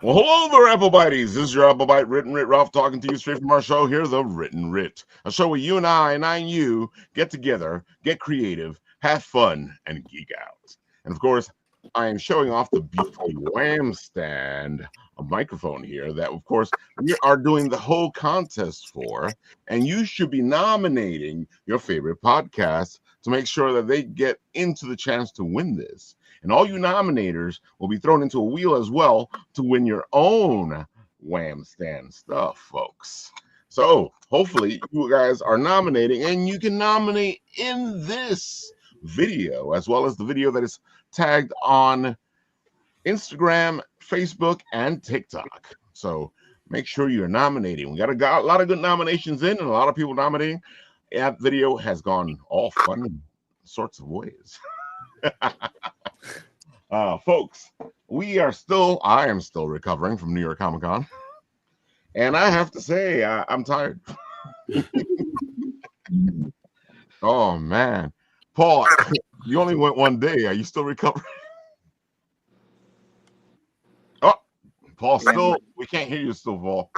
Well, hello there, Applebites. This is your Applebite Written Writ Ralph talking to you straight from our show here, The Written Writ, a show where you and I and you get together, get creative, have fun, and geek out. And of course, I am showing off the beautiful Wham stand, a microphone here that, of course, we are doing the whole contest for. And you should be nominating your favorite podcast to make sure that they get into the chance to win this. And all you nominators will be thrown into a wheel as well to win your own Wham stand stuff, folks. So hopefully you guys are nominating, and you can nominate in this video as well as the video that is tagged on Instagram, Facebook, and TikTok. So make sure you're nominating. We got a lot of good nominations in and a lot of people nominating. That video has gone all fun sorts of ways. Folks, I am still recovering from New York Comic Con, and I have to say, I'm tired. Oh man, Paul, you only went one day. Are you still recovering? Oh, Paul, we can't hear you still, Paul.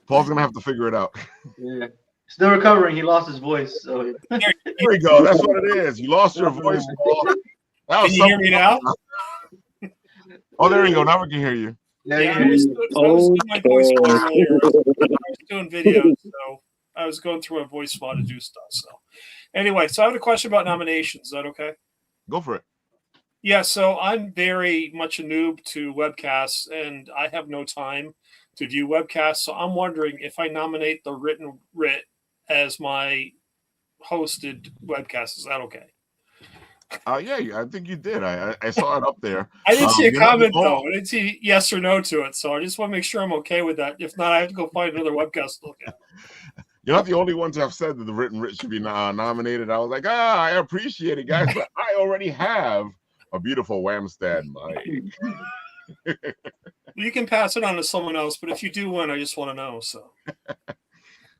Paul's gonna have to figure it out. Yeah. Still recovering. He lost his voice. So there we go. That's what it is. You lost your voice, Paul. Can you hear me now? Oh, there you go. Now we can hear you. Yeah, I was doing my voice earlier. I was doing videos, so I was going through a voice file to do stuff. So anyway, so I have a question about nominations. Is that okay? Go for it. Yeah, so I'm very much a noob to webcasts, and I have no time to view webcasts. So I'm wondering if I nominate the Written Writ as my hosted webcast, is that okay? Yeah, I think you did. I saw it up there. I didn't see a comment though. I didn't see yes or no to it, so I just want to make sure I'm okay with that. If not, I have to go find another webcast to look at. You're not the only one to have said that the Written Writ should be nominated. I was like, I appreciate it, guys, but I already have a beautiful Wham stand mic. You can pass it on to someone else, but if you do win, I just want to know. So,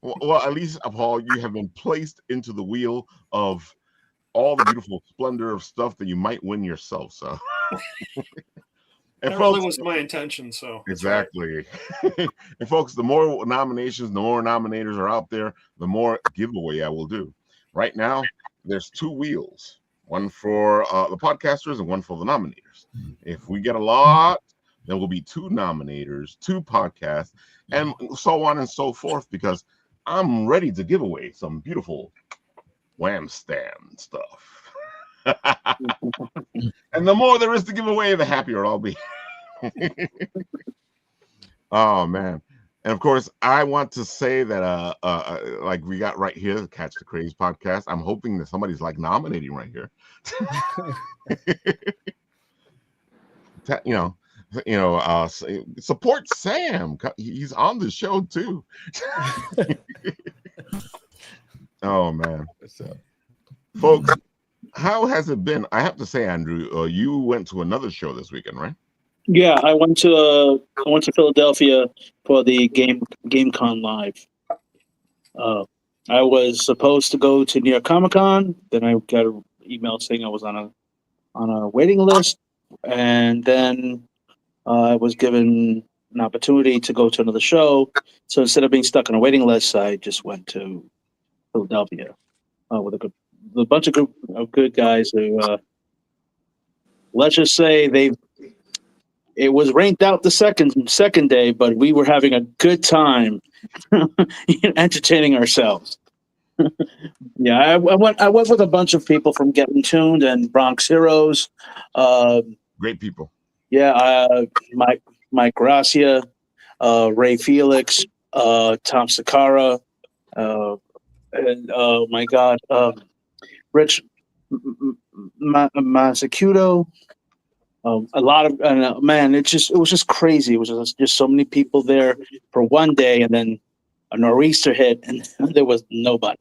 well, at least, Paul, you have been placed into the wheel of all the beautiful splendor of stuff that you might win yourself. So, and that really was my intention. So, exactly. Right. And folks, the more nominations, the more nominators are out there, the more giveaway I will do. Right now, there's two wheels. One for the podcasters and one for the nominators. If we get a lot, there will be two nominators, two podcasts, and so on and so forth, because I'm ready to give away some beautiful Wham stand stuff. And the more there is to give away, the happier I'll be. Oh, man. And of course, I want to say that, like we got right here, the Catch the Craze podcast. I'm hoping that somebody's like nominating right here. Support Sam. He's on the show too. Oh man, folks, how has it been? I have to say, Andrew, you went to another show this weekend, right? Yeah, I went to Philadelphia for the GameCon Live. I was supposed to go to New York Comic Con, then I got an email saying I was on a waiting list, and then I was given an opportunity to go to another show. So instead of being stuck on a waiting list, I just went to Philadelphia with a bunch of good guys who, let's just say it was ranked out the second day, but we were having a good time entertaining ourselves. Yeah, I went with a bunch of people from Getting Tuned and Bronx Heroes. Great people. Yeah, Mike Gracia, Ray Felix, Tom Sakara, and oh my God, Rich Masacuto. A lot of man, it was just crazy. It was just so many people there for one day, and then a nor'easter hit, and there was nobody.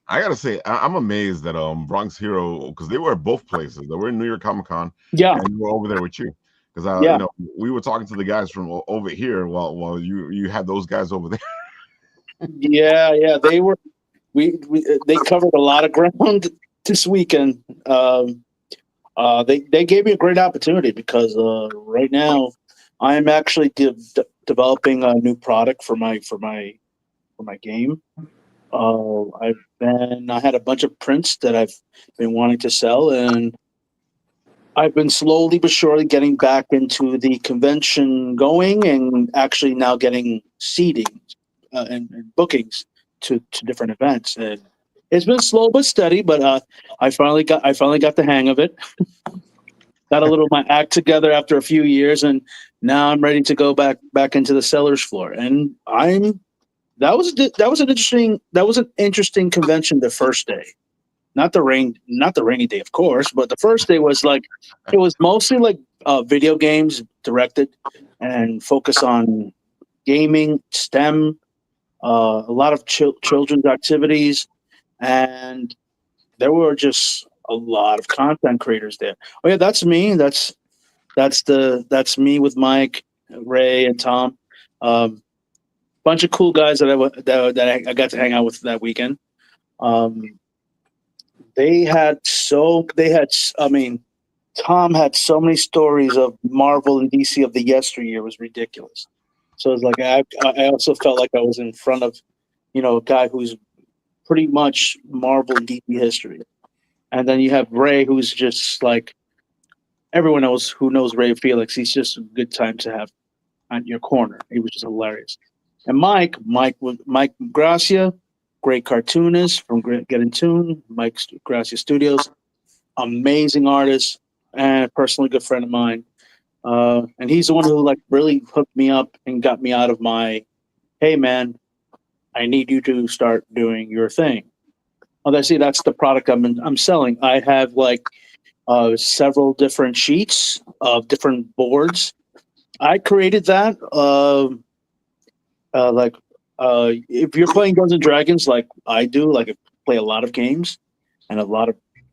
I gotta say, I'm amazed that Bronx Hero, because they were at both places. They were in New York Comic Con, yeah, and we were over there with you. Because we were talking to the guys from over here while you had those guys over there. Yeah, they were. They covered a lot of ground this weekend. They gave me a great opportunity because right now I am actually developing a new product for my game. I had a bunch of prints that I've been wanting to sell, and I've been slowly but surely getting back into the convention going, and actually now getting seating and bookings to different events. And it's been slow but steady, but I finally got the hang of it. Got a little my act together after a few years, and now I'm ready to go back into the seller's floor. And that was an interesting convention the first day. Not the rainy day, of course, but the first day was like, it was mostly like video games directed and focus on gaming, STEM, a lot of children's activities, and there were just a lot of content creators there. Oh yeah, that's me. That's me with Mike, Ray, and Tom. Bunch of cool guys that I got to hang out with that weekend. I mean, Tom had so many stories of Marvel and DC of the yesteryear. It was ridiculous. So it's like I also felt like I was in front of, a guy who's pretty much Marvel and DC history. And then you have Ray, who's just like everyone else who knows Ray Felix. He's just a good time to have on your corner. He was just hilarious. And Mike Gracia, great cartoonist from Get in Tune, Mike Gracia Studios, amazing artist and a personally good friend of mine. And he's the one who like really hooked me up and got me out of my, hey man, I need you to start doing your thing. Oh, that's the product I'm selling. I have like several different sheets of different boards. I created that. If you're playing Dungeons and Dragons like I do, like I play a lot of games, and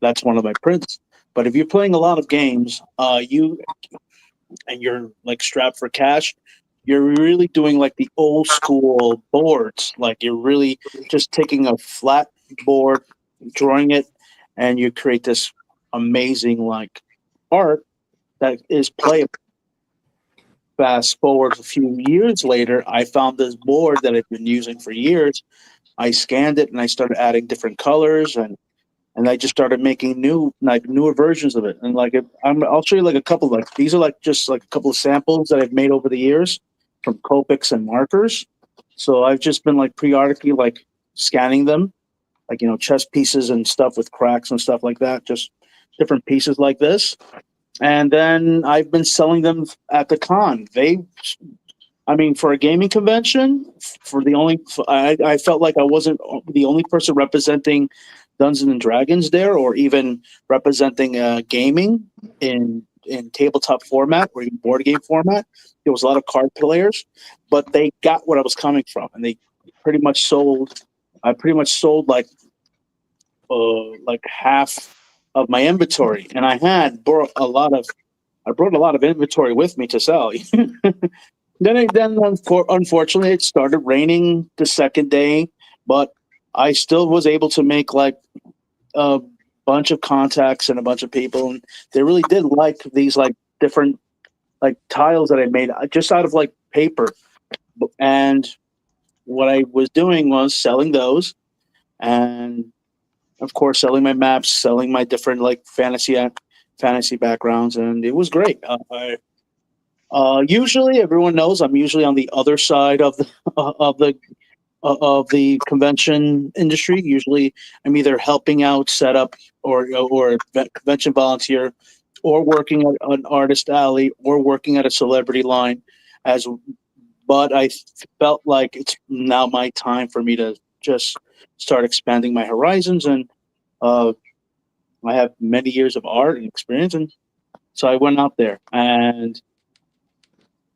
that's one of my prints. But if you're playing a lot of games, you're like strapped for cash, you're really doing like the old school boards. Like you're really just taking a flat board, drawing it, and you create this amazing like art that is playable. Fast forward a few years later, I found this board that I've been using for years. I scanned it and I started adding different colors and I just started making newer versions of it. And I'll show you like a couple. Like these are like just like a couple of samples that I've made over the years from Copics and markers. So I've just been like periodically like scanning them, like chess pieces and stuff with cracks and stuff like that. Just different pieces like this. And then I've been selling them at the con. For a gaming convention, I felt like I wasn't the only person representing Dungeons and Dragons there, or even representing gaming in tabletop format or even board game format. There was a lot of card players, but they got what I was coming from, and they pretty much sold. I pretty much sold like half of my inventory, and I brought a lot of inventory with me to sell. Then unfortunately it started raining the second day, but I still was able to make like a bunch of contacts and a bunch of people, and they really did like these like different like tiles that I made just out of like paper. And what I was doing was selling those, and of course selling my maps, selling my different like fantasy backgrounds, and it was great. Usually everyone knows I'm usually on the other side of the convention industry. Usually I'm either helping out set up or convention volunteer, or working at an artist alley, or working at a celebrity line. But I felt like it's now my time for me to just start expanding my horizons, and I have many years of art and experience, and so I went out there, and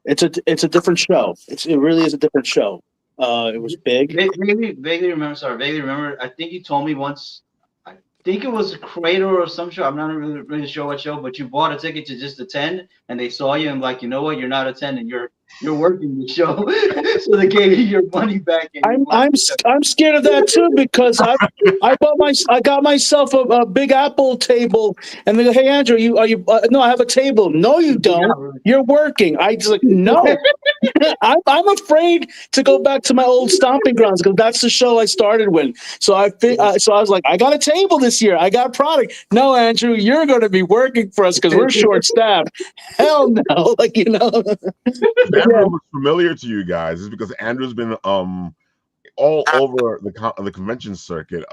it's a different show. It really is a different show. It was big. Vaguely remember. I think you told me once. I think it was Crater or some show. I'm not really sure what show, but you bought a ticket to just attend, and they saw you and like, you know what, you're not attending. you're working the show, so they gave you your money back. And I'm scared of that too because I got myself a Big Apple table and they go, hey Andrew, no, I have a table. No, you don't. You're working. I just like no. I'm afraid to go back to my old stomping grounds because that's the show I started with. So I was like, I got a table this year. I got product. No, Andrew, you're going to be working for us because we're short staffed. Hell no, like Andrew looks familiar to you guys is because Andrew's been all over the convention circuit.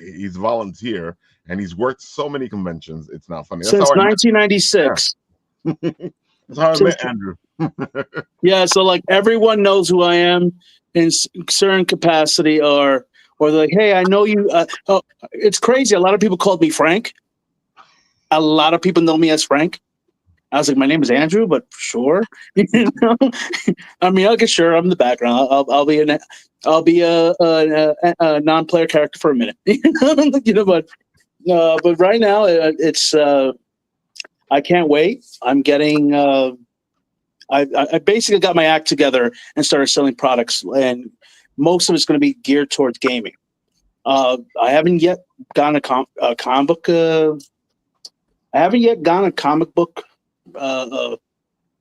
He's volunteer and he's worked so many conventions. It's not funny. That's since 1996. Yeah. That's how I met Andrew. Yeah, so like everyone knows who I am in certain capacity, or they're like, hey, I know you. It's crazy. A lot of people called me Frank. A lot of people know me as Frank. I was like, my name is Andrew, but sure, you know. I mean, okay, sure. I'm in the background. I'll be a non-player character for a minute, you know. But right now, it's I can't wait. I'm getting. I basically got my act together and started selling products, and most of it's going to be geared towards gaming. I haven't yet gotten a comic book. I haven't yet gotten a comic book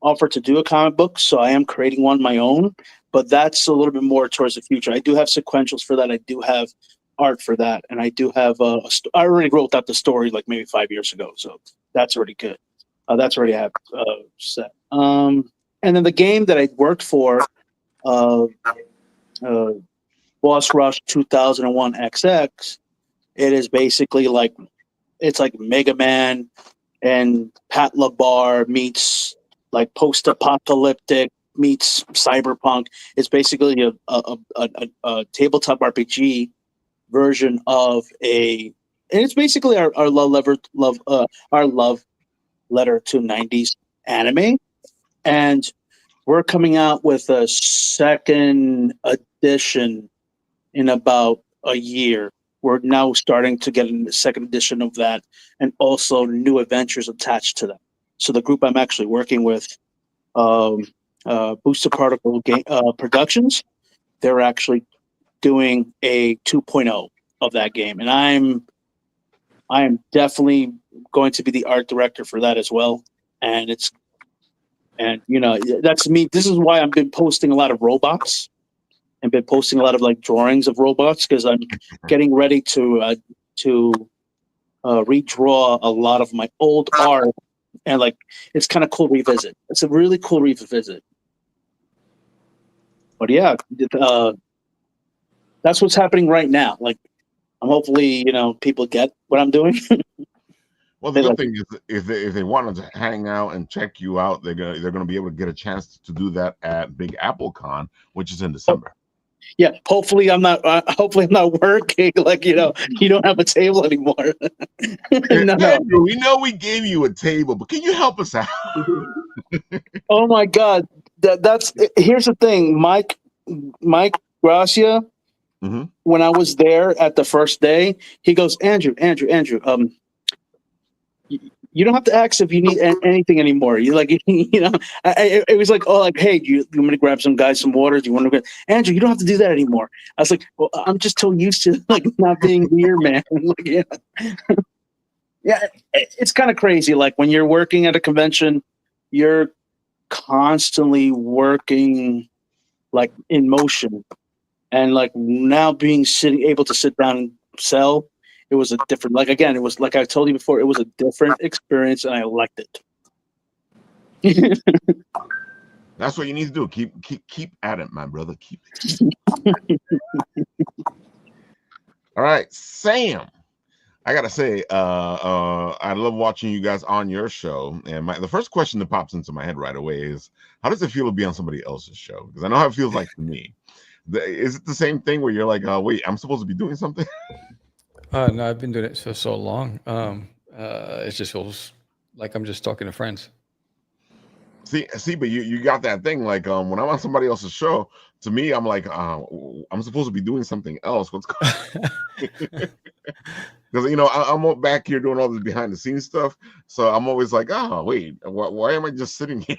offer to do a comic book, so I am creating one my own. But that's a little bit more towards the future. I do have sequentials for that. I do have art for that, and I do have I already wrote out the story like maybe 5 years ago, so that's already good. That's already have set. And then the game that I worked for, Boss Rush 2001 XX, it is basically like it's like Mega Man and Pat LaBar meets like post-apocalyptic meets cyberpunk. It's basically a tabletop RPG version of and it's basically our love letter to 90s anime. And we're coming out with a second edition in about a year. We're now starting to get a second edition of that and also new adventures attached to that. So the group I'm actually working with, Booster Particle Productions, they're actually doing a 2.0 of that game. And I am definitely going to be the art director for that as well. And you know, that's me. This is why I've been posting a lot of robots and been posting a lot of like drawings of robots because I'm getting ready to redraw a lot of my old art, and like it's kind of cool revisit. It's a really cool revisit. But yeah, that's what's happening right now. Like, I'm hopefully, you know, people get what I'm doing. Well, the good thing is if they wanted to hang out and check you out, they're gonna be able to get a chance to do that at Big Apple Con, which is in December. Yeah, hopefully I'm not working. Like, you know, you don't have a table anymore. No. Andrew, we know we gave you a table, but can you help us out? Oh my God, that's here's the thing, Mike Gracia. Mm-hmm. When I was there at the first day, he goes, Andrew. You don't have to ask if you need anything anymore. You like, you know, it was like, oh, like, hey, do you want me to grab some guys some water? Do you want to grab Andrew? You don't have to do that anymore. I was like, well, I'm just so used to like not being here, man. Like, yeah, yeah, it's kind of crazy. Like when you're working at a convention, you're constantly working like in motion, and like now able to sit down and sell. It was a different, like, again, it was like I told you before, it was a different experience and I liked it. That's what you need to do. Keep at it, my brother. Keep it. All right, Sam. I gotta say, I love watching you guys on your show. And the first question that pops into my head right away is, how does it feel to be on somebody else's show? Because I know how it feels like to me. Is it the same thing where you're like, wait, I'm supposed to be doing something? No, I've been doing it for so long. It just feels like I'm just talking to friends. See, but you got that thing. Like, when I'm on somebody else's show, to me, I'm like, I'm supposed to be doing something else. What's going on? Because, you know, I'm back here doing all this behind the scenes stuff. So I'm always like, wait, why am I just sitting here?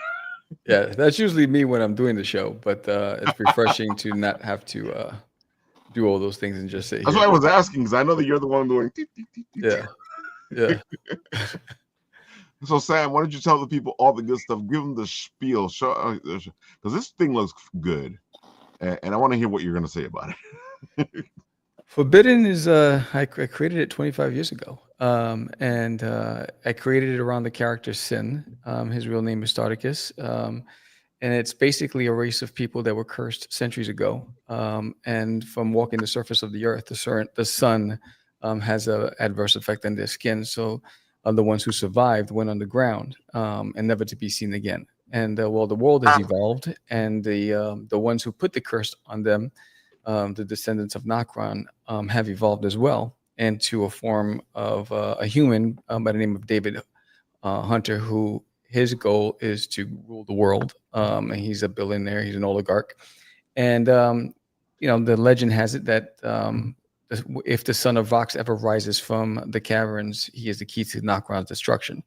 Yeah, that's usually me when I'm doing the show, but it's refreshing to not have to do all those things and just sit That's why I here. was asking, because I know that you're the one doing. Teep, teep, teep, teep. Yeah, yeah. So Sam, why don't you tell the people all the good stuff? Give them the spiel, show because this thing looks good, and I want to hear what you're going to say about it. Forbidden is I created it 25 years ago, and I created it around the character Sin. His real name is Starticus, and it's basically a race of people that were cursed centuries ago. And from walking the surface of the earth, the sun has a adverse effect on their skin. So the ones who survived went underground and never to be seen again. And well, the world has evolved, and the ones who put the curse on them, the descendants of Nokron, have evolved as well into a form of a human by the name of David Hunter, who his goal is to rule the world. And he's a billionaire, he's an oligarch. And, the legend has it that if the son of Vox ever rises from the caverns, he is the key to Nokron's destruction.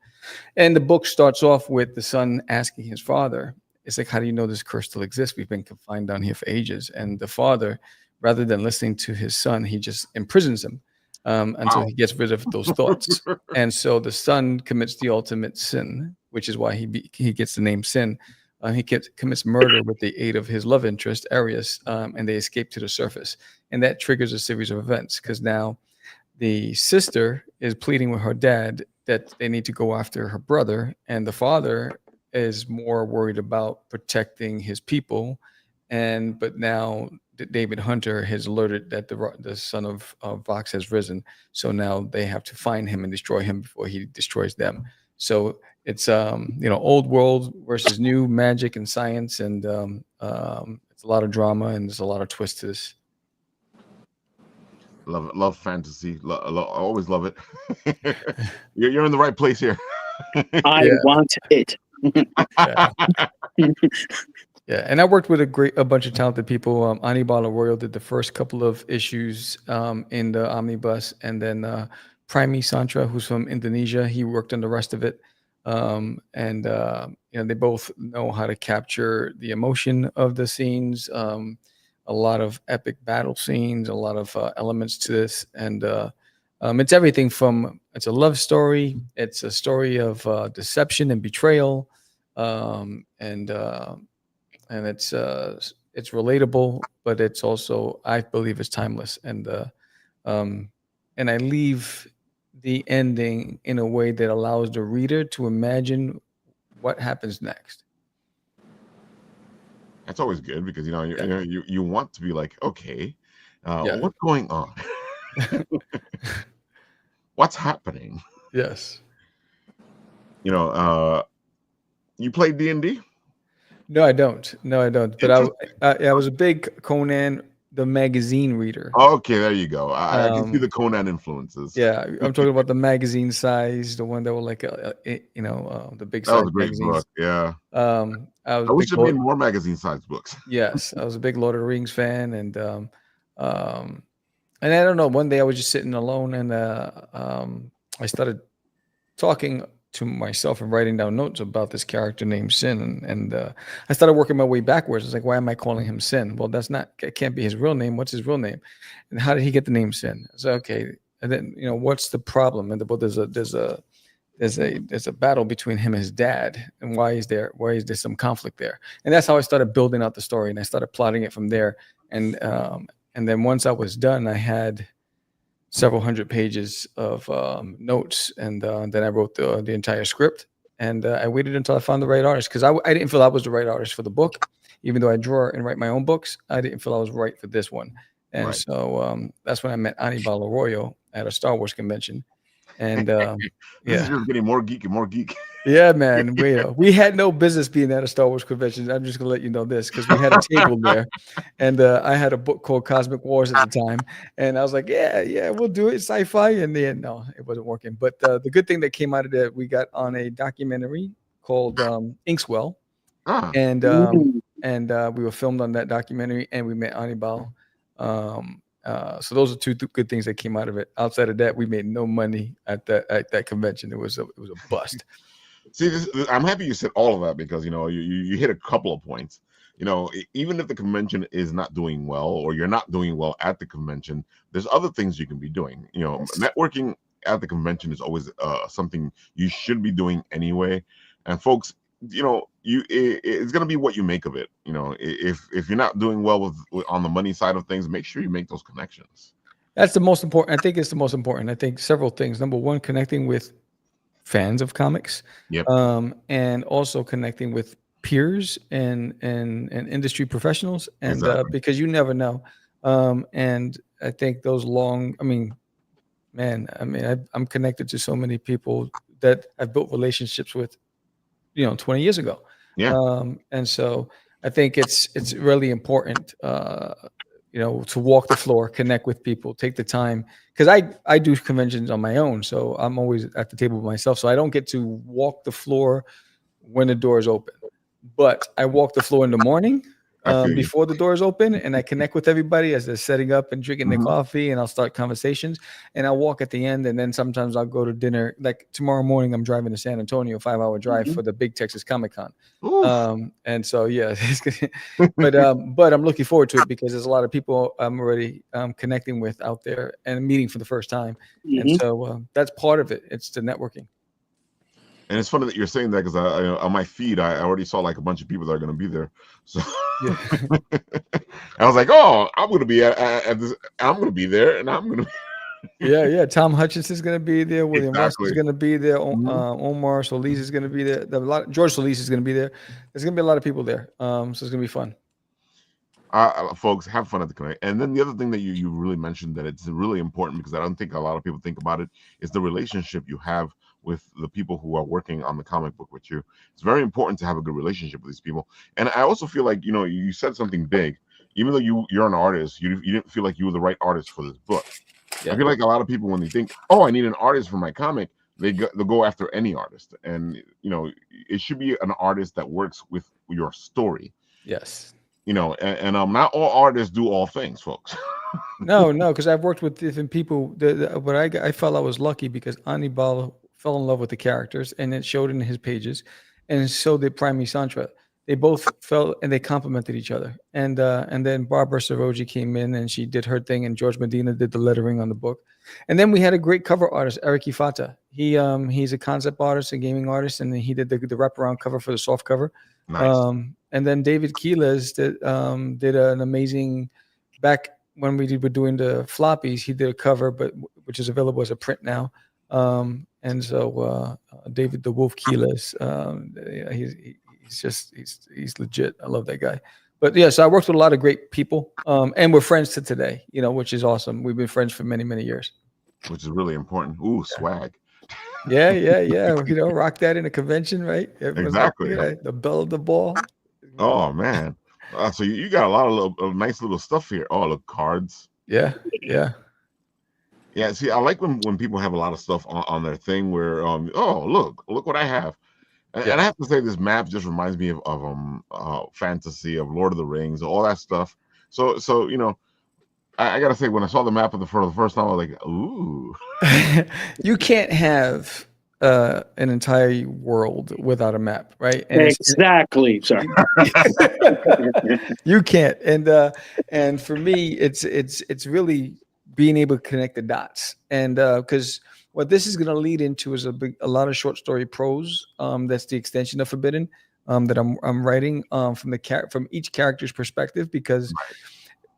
And the book starts off with the son asking his father, it's like, how do you know this curse still exists? We've been confined down here for ages. And the father, rather than listening to his son, he just imprisons him until he gets rid of those thoughts. And so the son commits the ultimate sin, which is why he gets the name Sin. He commits murder with the aid of his love interest, Arius, and they escape to the surface. And that triggers a series of events because now the sister is pleading with her dad that they need to go after her brother, and the father is more worried about protecting his people. But now David Hunter has alerted that the son of Vox has risen, so now they have to find him and destroy him before he destroys them. So it's old world versus new, magic and science, and it's a lot of drama and there's a lot of twists to this. Love it. Love fantasy. I always love it. You're in the right place here. I want it. Yeah. Yeah, and I worked with a bunch of talented people. Anibal Arroyo did the first couple of issues in the omnibus, and then Primi Santra, who's from Indonesia, he worked on the rest of it. They both know how to capture the emotion of the scenes. A lot of epic battle scenes, a lot of elements to this, and it's everything from it's a love story, it's a story of deception and betrayal, and it's relatable, but it's also, I believe, it's timeless. And I leave the ending in a way that allows the reader to imagine what happens next. That's always good because you want to be like, okay, Yeah. what's going on? What's happening? Yes. You play D&D? No, I don't. But I was a big Conan the magazine reader. Okay, there you go. I can see the Conan influences. Yeah, I'm talking about the magazine size, the one that were like the big size That was a great magazines. book. Yeah. I wish they made more magazine size books. Yes, I was a big Lord of the Rings fan, and I don't know. One day I was just sitting alone, and I started talking to myself and writing down notes about this character named Sin, and I started working my way backwards. It's like, why am I calling him Sin? Well, it can't be his real name. What's his real name? And how did he get the name Sin? So okay, and then what's the problem? And there's a battle between him and his dad, and why is there some conflict there? And that's how I started building out the story, and I started plotting it from there. And then once I was done, I had several hundred pages of notes, and then I wrote the entire script. And I waited until I found the right artist, because I didn't feel I was the right artist for the book. Even though I draw and write my own books, I didn't feel I was right for this one. And Right. so that's when I met Anibal Arroyo at a Star Wars convention. And This is just getting more geek and more geek. yeah, man. We had no business being at a Star Wars convention. I'm just gonna let you know this, because we had a table there, and I had a book called Cosmic Wars at the time, and I was like, yeah, we'll do it, sci-fi. And then no, it wasn't working. But the good thing that came out of that, we got on a documentary called Inkswell, and we were filmed on that documentary, and we met Anibal. So those are two good things that came out of it. Outside of that, we made no money at that convention. It was a bust. See, I'm happy you said all of that because you hit a couple of points. Even if the convention is not doing well or you're not doing well at the convention, there's other things you can be doing. Networking at the convention is always something you should be doing anyway. And folks, it's going to be what you make of it. If you're not doing well with on the money side of things, make sure you make those connections. That's the most important. I think it's the most important. I think several things. Number one, connecting with fans of comics. Yep. And also connecting with peers and industry professionals, and Exactly. because you never know. And I think those I'm connected to so many people that I've built relationships with, 20 years ago. Yeah. And so I think it's really important, to walk the floor, connect with people, take the time, because I do conventions on my own, so I'm always at the table with myself, so I don't get to walk the floor when the doors open, but I walk the floor in the morning before the doors open, and I connect with everybody as they're setting up and drinking their coffee, and I'll start conversations, and I'll walk at the end, and then sometimes I'll go to dinner. Like tomorrow morning, I'm driving to San Antonio, 5-hour drive for the big Texas Comic-Con. And so, yeah, but I'm looking forward to it because there's a lot of people I'm already connecting with out there and meeting for the first time. And so that's part of it. It's the networking. And it's funny that you're saying that because on my feed, I already saw like a bunch of people that are going to be there. So Yeah. I was like, oh, I'm going to be at this. I'm going to be there, and I'm going to. Yeah. Tom Hutchins is going to be there. William West is Exactly. going to be there. Omar Solis is going to be there. George Solis is going to be there. There's going to be a lot of people there. So it's going to be fun. Folks, have fun at the connect. And then the other thing that you really mentioned that it's really important because I don't think a lot of people think about it is the relationship you have with the people who are working on the comic book with you. It's very important to have a good relationship with these people. And I also feel like, you said something big. Even though you're an artist, you didn't feel like you were the right artist for this book. Yeah. I feel like a lot of people, when they think, oh, I need an artist for my comic, they'll go after any artist. And, it should be an artist that works with your story. Yes. And not all artists do all things, folks. No, because I've worked with different people. But I felt I was lucky because Anibal fell in love with the characters, and it showed in his pages, and so did Prime Santra. They both fell and they complemented each other. And then Barbara Soroji came in and she did her thing, and George Medina did the lettering on the book. And then we had a great cover artist, Eric Ifata. He's a concept artist, a gaming artist, and he did the wraparound cover for the soft cover. Nice. And then David Quiles did an amazing, back when we were doing the floppies, he did a cover, which is available as a print now. And so David the Wolf Quiles, he's legit. I love that guy. But yeah, so I worked with a lot of great people, and we're friends to today, which is awesome. We've been friends for many, many years. Which is really important. Ooh, swag. Yeah. Rock that in a convention, right? Everyone's Exactly. Like, the bell of the ball. Oh man. So you got a lot of nice little stuff here. Oh, look, cards. Yeah. See, I like when people have a lot of stuff on their thing where oh, look what I have. And I have to say, this map just reminds me of fantasy, of Lord of the Rings, all that stuff. So I gotta say, when I saw the map for the first time, I was like, ooh. You can't have an entire world without a map, right? And exactly. Sorry. You can't. And for me, it's really being able to connect the dots. And because what this is going to lead into is a lot of short story prose. That's the extension of Forbidden that I'm writing from each character's perspective, because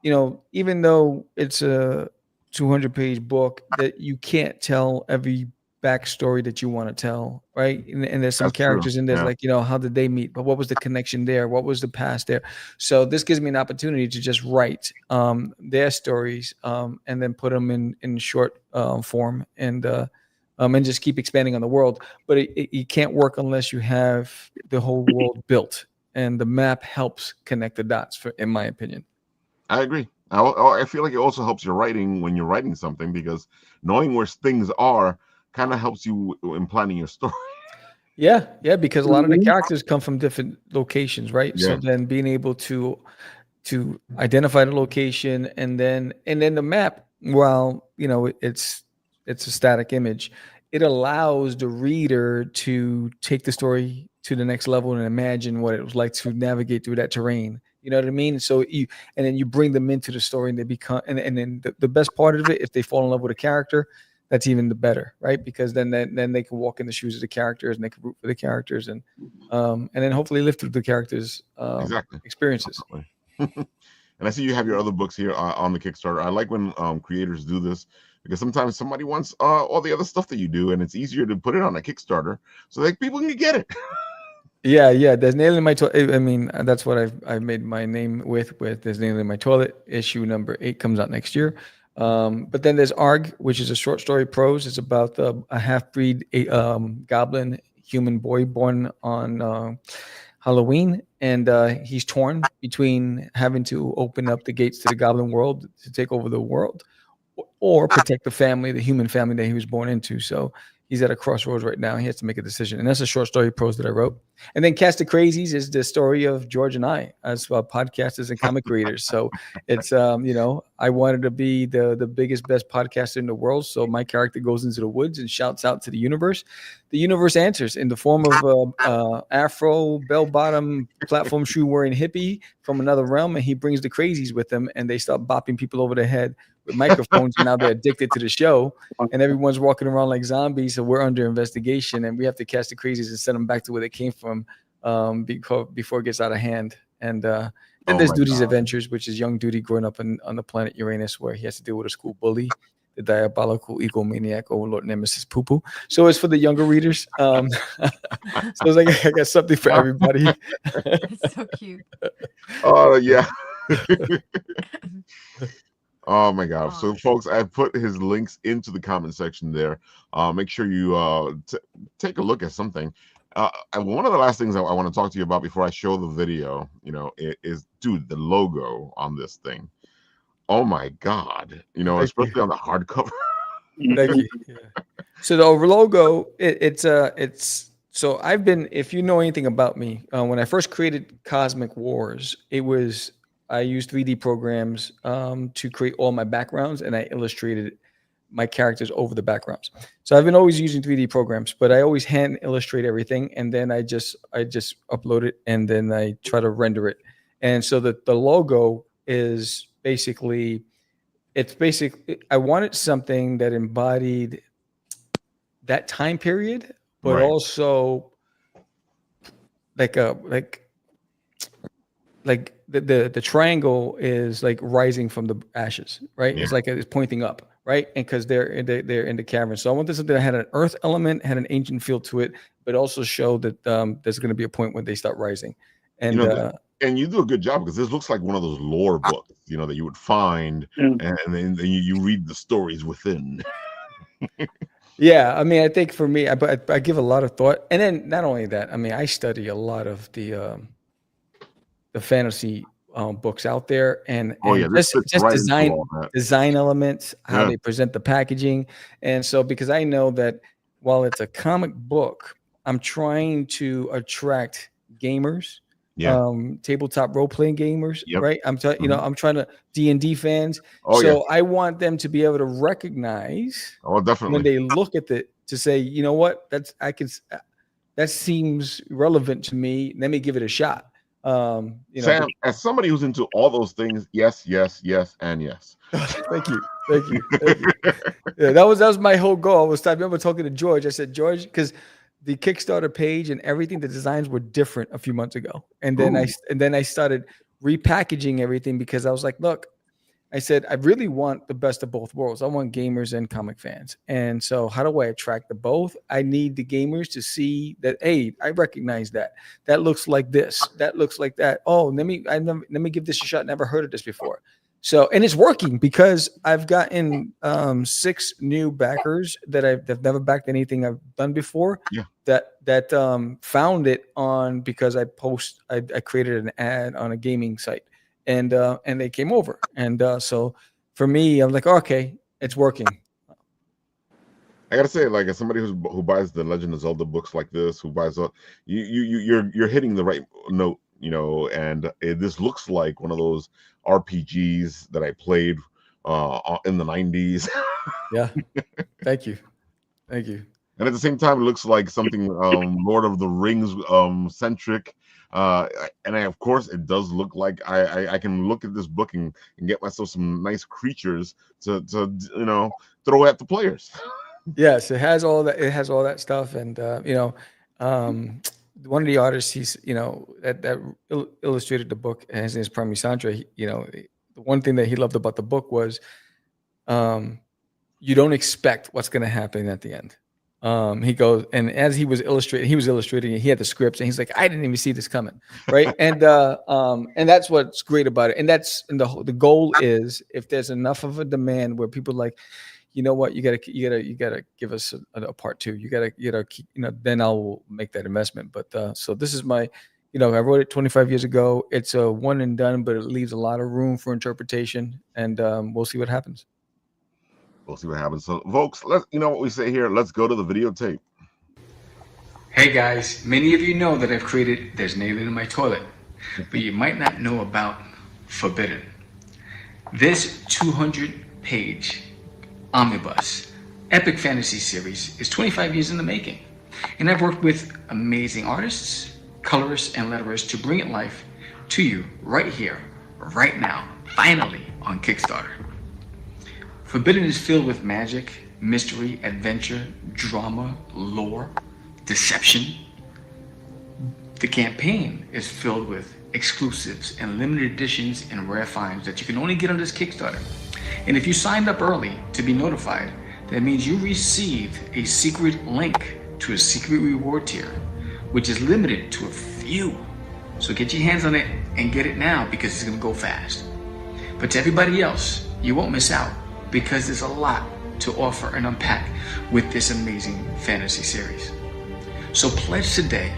even though it's a 200-page book, that you can't tell every backstory that you want to tell, right? And there's some characters in there, like, how did they meet? But what was the connection there? What was the past there? So this gives me an opportunity to just write their stories and then put them in short form and just keep expanding on the world. But it can't work unless you have the whole world built, and the map helps connect the dots, in my opinion. I agree. I feel like it also helps your writing when you're writing something, because knowing where things are kind of helps you in planning your story. Yeah, because a lot of the characters come from different locations, right? Yeah. So then being able to identify the location and then the map, while it's a static image, it allows the reader to take the story to the next level and imagine what it was like to navigate through that terrain. You know what I mean? So and then you bring them into the story, and they become, and then the best part of it, if they fall in love with a character, that's even the better, right? Because then they can walk in the shoes of the characters, and they can root for the characters, and then hopefully live through the characters' Exactly. experiences. And I see you have your other books here on the Kickstarter. I like when creators do this, because sometimes somebody wants all the other stuff that you do, and it's easier to put it on a Kickstarter so that people can get it. Yeah. There's Nail in My Toilet. I mean, that's what I've made my name with. There's Nail in My Toilet. Issue number 8 comes out next year. But then there's Arg, which is a short story prose. It's about a half-breed goblin human boy born on Halloween, and he's torn between having to open up the gates to the goblin world to take over the world, or protect the family, the human family that he was born into. So he's at a crossroads right now. He has to make a decision, and that's a short story prose that I wrote. And then Cast of Crazies is the story of George and I as podcasters and comic creators. So it's I wanted to be the biggest, best podcaster in the world. So my character goes into the woods and shouts out to the universe. The universe answers in the form of Afro bell-bottom platform shoe wearing hippie from another realm, and he brings the crazies with him, and they start bopping people over the head with microphones, and now they're addicted to the show, and everyone's walking around like zombies. So we're under investigation, and we have to catch the crazies and send them back to where they came from before it gets out of hand. And then there's Duty's Adventures, which is young Duty growing up on the planet Uranus, where he has to deal with a school bully, the diabolical egomaniac overlord nemesis Poo Poo. So it's for the younger readers. So it's like I got something for everybody. That's so cute. Oh yeah. Oh my God. So folks, I put his links into the comment section there. Make sure you take a look at something. One of the last things I want to talk to you about before I show the video, is dude, the logo on this thing. Oh my God. Especially on the hardcover. Thank you. Yeah. So the logo, it's so I've been, if you know anything about me, when I first created Cosmic Wars, I used 3D programs to create all my backgrounds, and I illustrated my characters over the backgrounds. So I've been always using 3D programs, but I always hand illustrate everything, and then I just upload it, and then I try to render it. And so the logo is basically, I wanted something that embodied that time period, but also like the triangle is like rising from the ashes, right? Yeah. It's like it's pointing up, right? And because they're in the cavern. So I wanted something that had an earth element, had an ancient feel to it, but also showed that there's going to be a point when they start rising. And and you do a good job, because this looks like one of those lore books, that you would find, and then you read the stories within. Yeah, I mean, I think for me, I give a lot of thought, and then not only that, I mean, I study a lot of the fantasy books out there, and just design elements, how they present the packaging. And so, because I know that while it's a comic book, I'm trying to attract gamers, tabletop role-playing gamers, right? I'm trying to D&D fans. I want them to be able to recognize definitely when they look at it, to say, you know what, that seems relevant to me. Let me give it a shot. Sam, as somebody who's into all those things, yes, and yes. Thank you. Yeah, that was my whole goal. I remember talking to George. I said, George, because the Kickstarter page and everything, the designs were different a few months ago, and then I started repackaging everything, because I was like, look, I said, I really want the best of both worlds. I want gamers and comic fans. And so how do I attract the both? I need the gamers to see that, hey, I recognize that. That looks like this. That looks like that. Oh, let me give this a shot. Never heard of this before. So, and it's working, because I've gotten 6 new backers that have never backed anything I've done before. Yeah. That found it because I created an ad on a gaming site. And they came over, and so for me, I'm like, okay, it's working. I gotta say, like, as somebody who buys the Legend of Zelda books like this, who buys you're hitting the right note, and this looks like one of those RPGs that I played in the 90s. Yeah, thank you. and at the same time, it looks like something Lord of the Rings centric. And of course, it does look like I can look at this book and get myself some nice creatures to throw at the players. Yes, it has all that. It has all that stuff, and one of the artists that illustrated the book, and his name is Prami Sandra. The one thing that he loved about the book was you don't expect what's going to happen at the end. He goes, and as he was illustrating it, he had the scripts, and he's like, I didn't even see this coming, right? And that's what's great about it. And the goal is, if there's enough of a demand where people are like, you know what, you gotta give us a part two. You gotta then I'll make that investment. But so this is my, I wrote it 25 years ago. It's a one and done, but it leaves a lot of room for interpretation, and we'll see what happens. We'll see what happens. So, folks, you know what we say here. Let's go to the videotape. Hey guys, many of you know that I've created There's an Alien in My Toilet, but you might not know about Forbidden. This 200-page omnibus epic fantasy series is 25 years in the making, and I've worked with amazing artists, colorists, and letterers to bring it life to you right here, right now, finally on Kickstarter. Forbidden is filled with magic, mystery, adventure, drama, lore, deception. The campaign is filled with exclusives and limited editions and rare finds that you can only get on this Kickstarter. And if you signed up early to be notified, that means you received a secret link to a secret reward tier, which is limited to a few. So get your hands on it and get it now, because it's gonna go fast. But to everybody else, you won't miss out, because there's a lot to offer and unpack with this amazing fantasy series. So pledge today,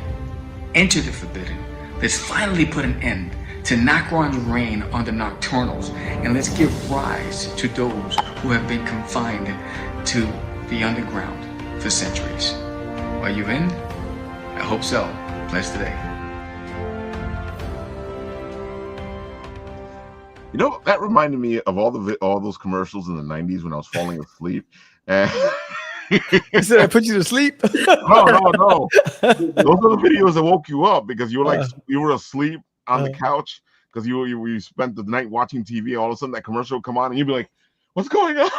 enter the Forbidden. Let's finally put an end to knock on the rain on the nocturnals, and let's give rise to those who have been confined to the underground for centuries. Are you in? I hope so. Pledge today. That reminded me of all those commercials in the 90s when I was falling asleep. You said I put you to sleep? No. Those are the videos that woke you up because you were asleep on the couch because you spent the night watching TV. All of a sudden, that commercial would come on, and you'd be like, "What's going on?"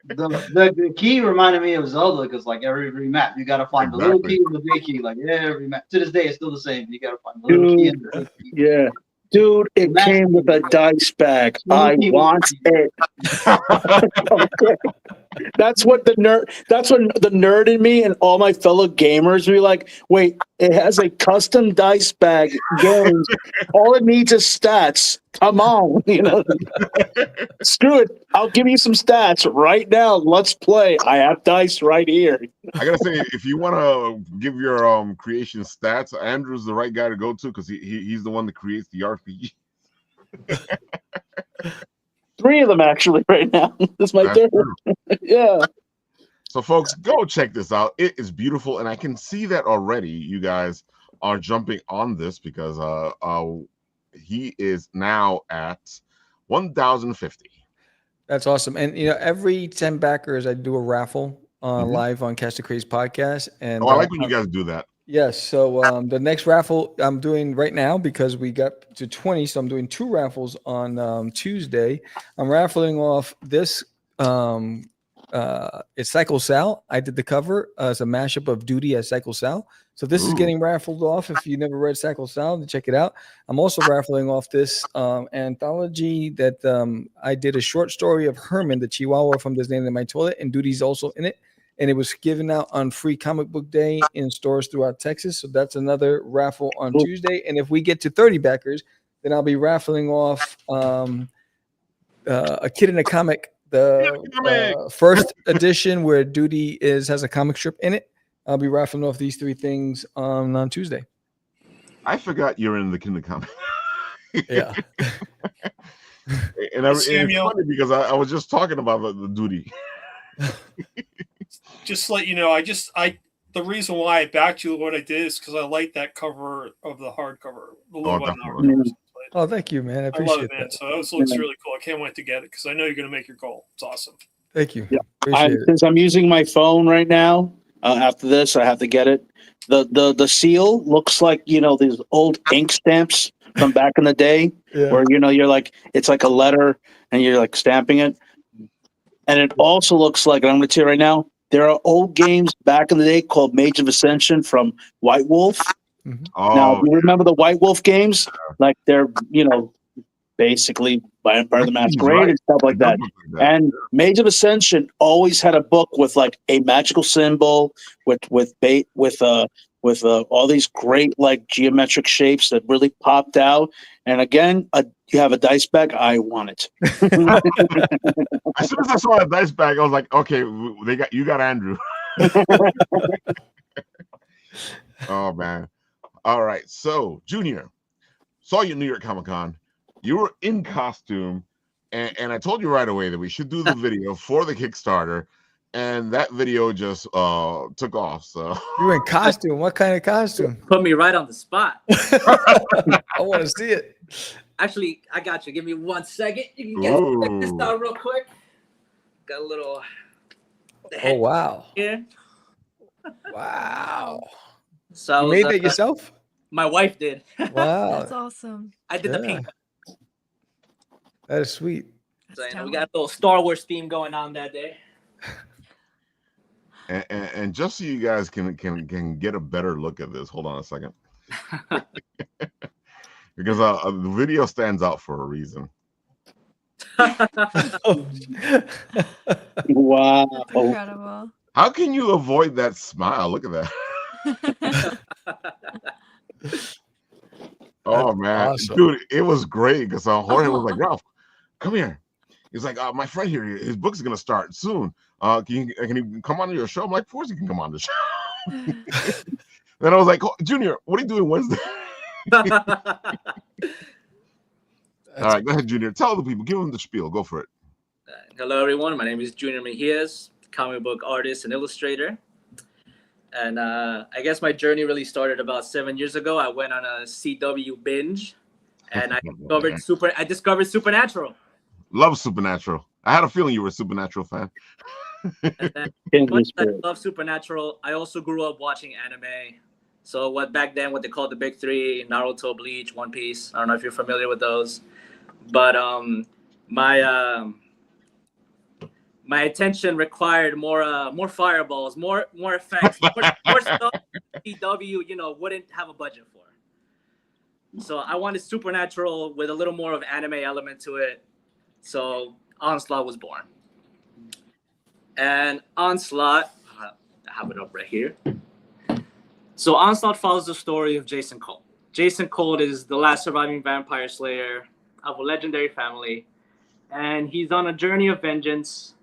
the key reminded me of Zelda, because like every map, you gotta find the little key and the big key. Like every map to this day, it's still the same. You gotta find the little key and the big key. Yeah. Dude, it came with a dice bag. I want it. That's what the nerd in me and all my fellow gamers be like, wait, it has a custom dice bag game. All it needs is stats. Come on, Screw it. I'll give you some stats right now. Let's play. I have dice right here. I gotta say, if you want to give your creation stats, Andrew's the right guy to go to, because he's the one that creates the RPG. 3 of them actually right now. This is my third. Yeah. So, folks, go check this out. It is beautiful, and I can see that already. You guys are jumping on this because he is now at 1,050. That's awesome. And every 10 backers, I do a raffle live on Catch the Craze podcast. And I like when you guys do that. Yes. So the next raffle I'm doing right now, because we got to 20, so I'm doing 2 raffles on Tuesday. I'm raffling off this. It's Cycle Sal. I did the cover as a mashup of Duty as Cycle Sal. So this is getting raffled off. If you never read Cycle Sal, then check it out. I'm also raffling off this anthology that I did, a short story of Herman, the Chihuahua from There's an Alien in My Toilet, and Duty's also in it. And it was given out on Free Comic Book Day in stores throughout Texas. So that's another raffle on Tuesday. And if we get to 30 backers, then I'll be raffling off A Kid in a Comic, the first edition where Duty has a comic strip in it. I'll be raffling off these 3 things on Tuesday. I forgot you're in the Kid in a Comic. Yeah. And it's funny because I was just talking about the Duty. Just to let you know, the reason why I backed you what I did is because I like that cover of the hardcover. Oh, thank you, man. I appreciate love it, man. that. So it looks really cool. I can't wait to get it because I know you're going to make your goal. It's awesome. Thank you. Yeah. Appreciate it. Since I'm using my phone right now, after this, I have to get it. The seal looks like, these old ink stamps from back in the day, Yeah. where you're like, it's like a letter and you're like stamping it. And it also looks like, and I'm going to tell you right now, there are old games back in the day called Mage of Ascension from White Wolf. Now, Oh, you remember the White Wolf games? Like they're, basically Vampire the Masquerade right. and stuff like that. And Mage of Ascension always had a book with like a magical symbol with all these great like geometric shapes that really popped out. And again, you have a dice bag. I want it. As soon as I saw that dice bag, I was like, okay, you got Andrew. Oh man. All right. So, Junior, saw you at New York Comic Con. You were in costume, and I told you right away that we should do the video for the Kickstarter, and that video just took off. So You were in costume. What kind of costume? Put me right on the spot. I want to see it. Actually, I got you. Give me 1 second. You can check this out real quick. Got a little. Oh wow! Here. Wow! So you made that yourself? My wife did. Wow! That's awesome. I did the pink. That is sweet. So, we got a little Star Wars theme going on that day. and just so you guys can get a better look at this, hold on a second. Because the video stands out for a reason. Wow. That's incredible. How can you avoid that smile? Look at that. Oh man, awesome. Dude, it was great because Jorge was like, Ralph, come here. He's like, my friend here, his book is gonna start soon. Can he come on to your show? I'm like, of course he can come on the show. Then I was like, Junior, what are you doing Wednesday? All right, go ahead, Junior. Tell the people, give them the spiel. Go for it. Hello, everyone. My name is Junior Mejias, comic book artist and illustrator. And I guess my journey really started about 7 years ago. I went on a CW binge, and I discovered Supernatural. Love Supernatural. I had a feeling you were a Supernatural fan. I love Supernatural. I also grew up watching anime. So back then what they called the big three: Naruto, Bleach, One Piece. I don't know if you're familiar with those, but my attention required more fireballs, more effects, more stuff CW wouldn't have a budget for. So I wanted Supernatural with a little more of anime element to it. So Onslaught was born. And Onslaught, I have it up right here. So Onslaught follows the story of Jason Colt. Jason Colt is the last surviving vampire slayer of a legendary family, and he's on a journey of vengeance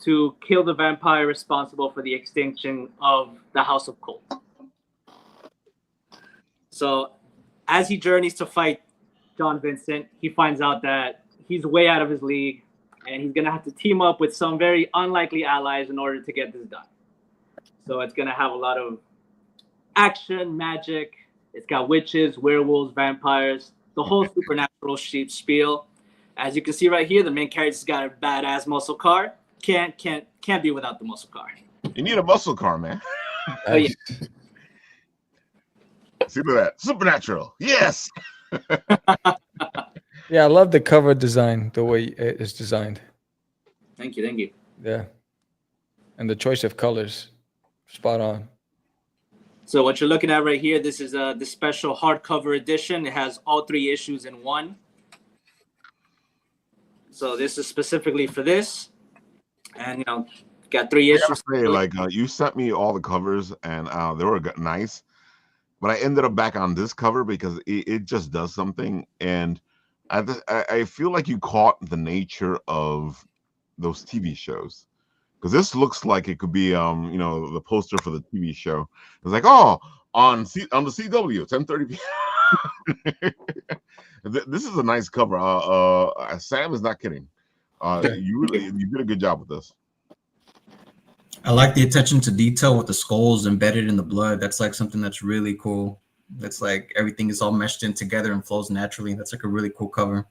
to kill the vampire responsible for the extinction of the House of Colt. So as he journeys to fight John Vincent, he finds out that he's way out of his league, and he's going to have to team up with some very unlikely allies in order to get this done. So it's going to have a lot of action, magic. It's got witches, werewolves, vampires, the whole supernatural spiel. As you can see right here, the main character's got a badass muscle car. Can't be without the muscle car. You need a muscle car, man. Oh yeah. See that? Supernatural. Yes. Yeah, I love the cover design, the way it is designed. Thank you. Yeah. And the choice of colors, spot on. So what you're looking at right here, this is the special hardcover edition. It has all 3 issues in one. So this is specifically for this. And, got 3 issues. You sent me all the covers, and they were nice. But I ended up back on this cover because it just does something. And I feel like you caught the nature of those TV shows. Because this looks like it could be, the poster for the TV show. It's like, on the CW, 10:30 p.m. This is a nice cover. Sam is not kidding. You did a good job with this. I like the attention to detail with the skulls embedded in the blood. That's like something that's really cool. That's like everything is all meshed in together and flows naturally. That's like a really cool cover.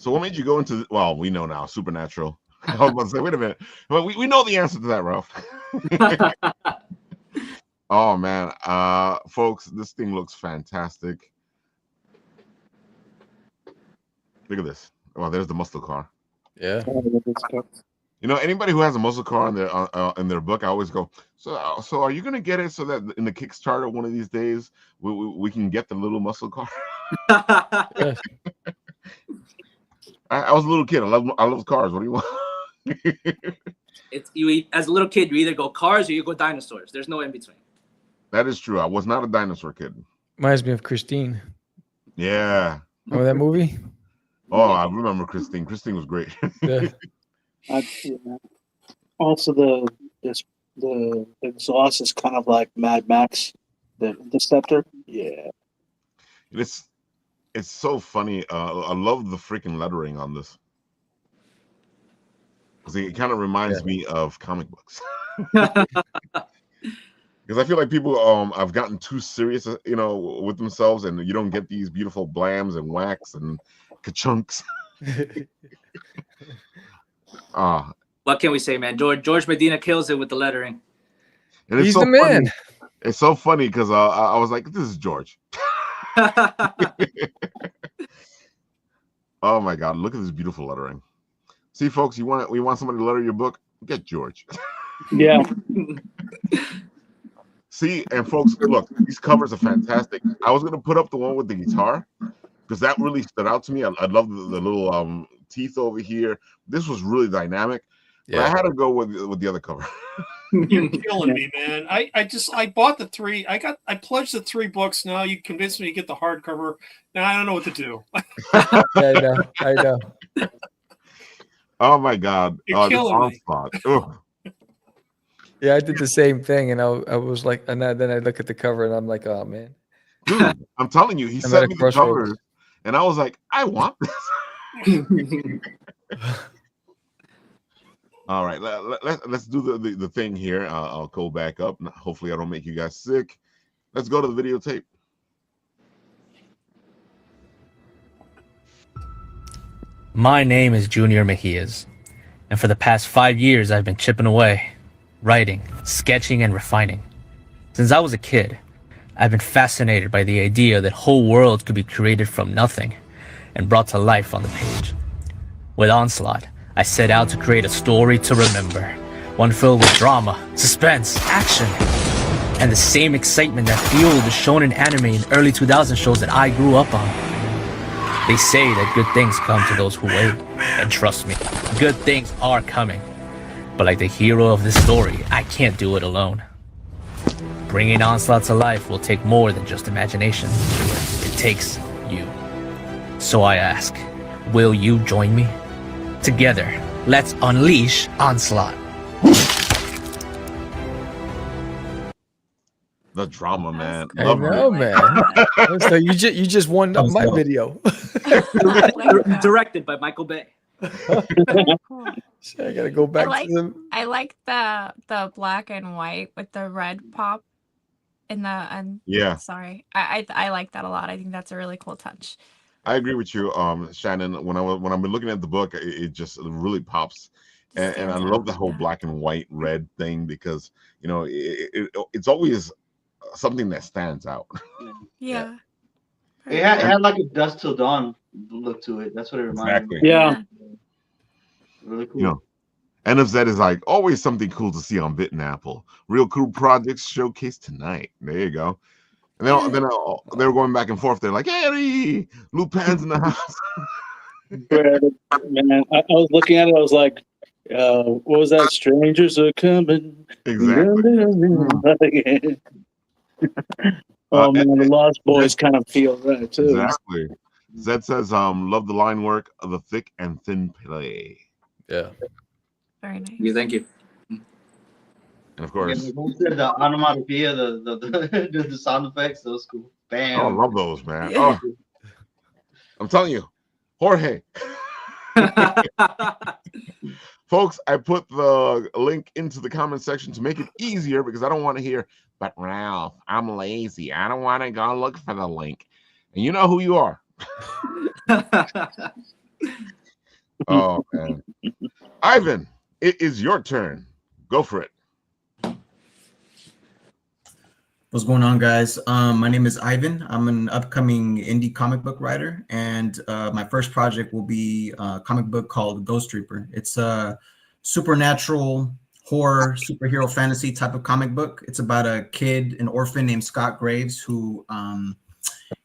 So what made you go into? Well, we know now, supernatural. I was about to say, wait a minute. Well, we know the answer to that, Ralph. Oh man, folks, this thing looks fantastic. Look at this. Well, there's the muscle car. Yeah. You know, anybody who has a muscle car in their book, I always go, so are you gonna get it so that in the Kickstarter one of these days we can get the little muscle car? Yeah. I was a little kid. I love cars. What do you want? It's as a little kid, you either go cars or you go dinosaurs. There's no in between. That is true. I was not a dinosaur kid. Reminds me of Christine. Yeah. Remember that movie? Oh, I remember Christine. Christine was great. Yeah. Also, the exhaust is kind of like Mad Max, the Interceptor. Yeah. It's so funny. I love the freaking lettering on this. Because it kind of reminds me of comic books. Because I feel like people have gotten too serious, you know, with themselves, and you don't get these beautiful blams and whacks and ka-chunks. What can we say, man? George Medina kills it with the lettering. And it's He's so the man. funny. It's so funny because I was like, this is George. Oh my God, look at this beautiful lettering. See, folks, we want somebody to letter your book? Get George. Yeah. See, and folks, look, these covers are fantastic. I was gonna put up the one with the guitar because that really stood out to me. I love the little teeth over here. This was really dynamic. But I had to go with the other cover. You're killing me, man. I bought the 3. I pledged the 3 books. Now you convinced me to get the hardcover. Now I don't know what to do. I know. Oh my God. You're killing me. Onslaught. Yeah, I did the same thing, and I was like, and then I look at the cover, and I'm like, oh man. Dude, I'm telling you, he I'm sent at me a the covers, crossroads. and I was like, I want this. All right, let's do the thing here. I'll go back up. Hopefully, I don't make you guys sick. Let's go to the videotape. My name is Junior Mejias, and for the past 5 years I've been chipping away, writing, sketching, and refining. Since I was a kid, I've been fascinated by the idea that whole worlds could be created from nothing and brought to life on the page. With Onslaught, I set out to create a story to remember, one filled with drama, suspense, action, and the same excitement that fueled the shonen anime and early 2000 shows that I grew up on. They say that good things come to those who wait, and trust me, good things are coming. But like the hero of this story, I can't do it alone. Bringing Onslaught to life will take more than just imagination. It takes you. So I ask, will you join me? Together, let's unleash Onslaught. The drama, man. I know, man. So you just won my video. Directed by Michael Bay. So I gotta go back to them. I like the black and white with the red pop in the yeah. Sorry, I like that a lot. I think that's a really cool touch. I agree with you, Shannon. When I've been looking at the book, it just really pops, and I love the whole black and white red thing because you know it's always something that stands out. Yeah. It had like a Dusk Till Dawn look to it. That's what it reminded me. Yeah. Really cool. You know, NFZ is like always something cool to see on Bit and Apple. Real cool projects showcased tonight. There you go. And then they were going back and forth. They're like, "Hey, Lupin's in the house." Man, I was looking at it. I was like, "What was that? Strangers are coming." Exactly. Oh man, the Lost Boys kind of feel that too. Exactly. Zed says, "Love the line work of the thick and thin play." Yeah. Very nice. Yeah, thank you. And of course, the onomatopoeia, the sound effects, those cool. Bam. I love those, man. Yeah. Oh, I'm telling you, Jorge. Folks, I put the link into the comment section to make it easier because I don't want to hear, but Ralph, I'm lazy. I don't want to go look for the link. And you know who you are. Oh man, Ivan, it is your turn. Go for it. What's going on, guys? My name is Ivan. I'm an upcoming indie comic book writer, and my first project will be a comic book called Ghost Reaper. It's a supernatural horror superhero fantasy type of comic book. It's about a kid, an orphan named Scott Graves, who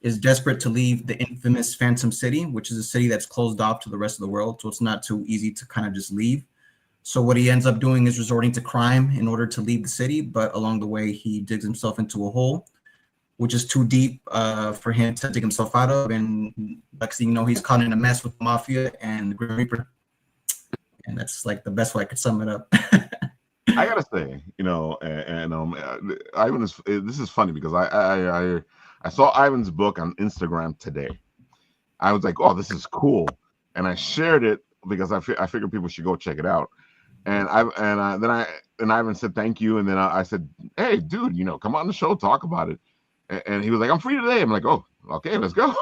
is desperate to leave the infamous Phantom City, which is a city that's closed off to the rest of the world, so it's not too easy to kind of just leave. So what he ends up doing is resorting to crime in order to leave the city, but along the way, he digs himself into a hole, which is too deep for him to dig himself out of. And next thing you know, he's caught in a mess with the Mafia and the Grim Reaper. And that's like the best way I could sum it up. I gotta say, Ivan this is funny because I saw Ivan's book on Instagram today. I was like, oh, this is cool. And I shared it because I figured people should go check it out. And then Ivan said thank you, and then I said, hey, dude, come on the show, talk about it. And he was like, I'm free today. I'm like, oh, okay, let's go.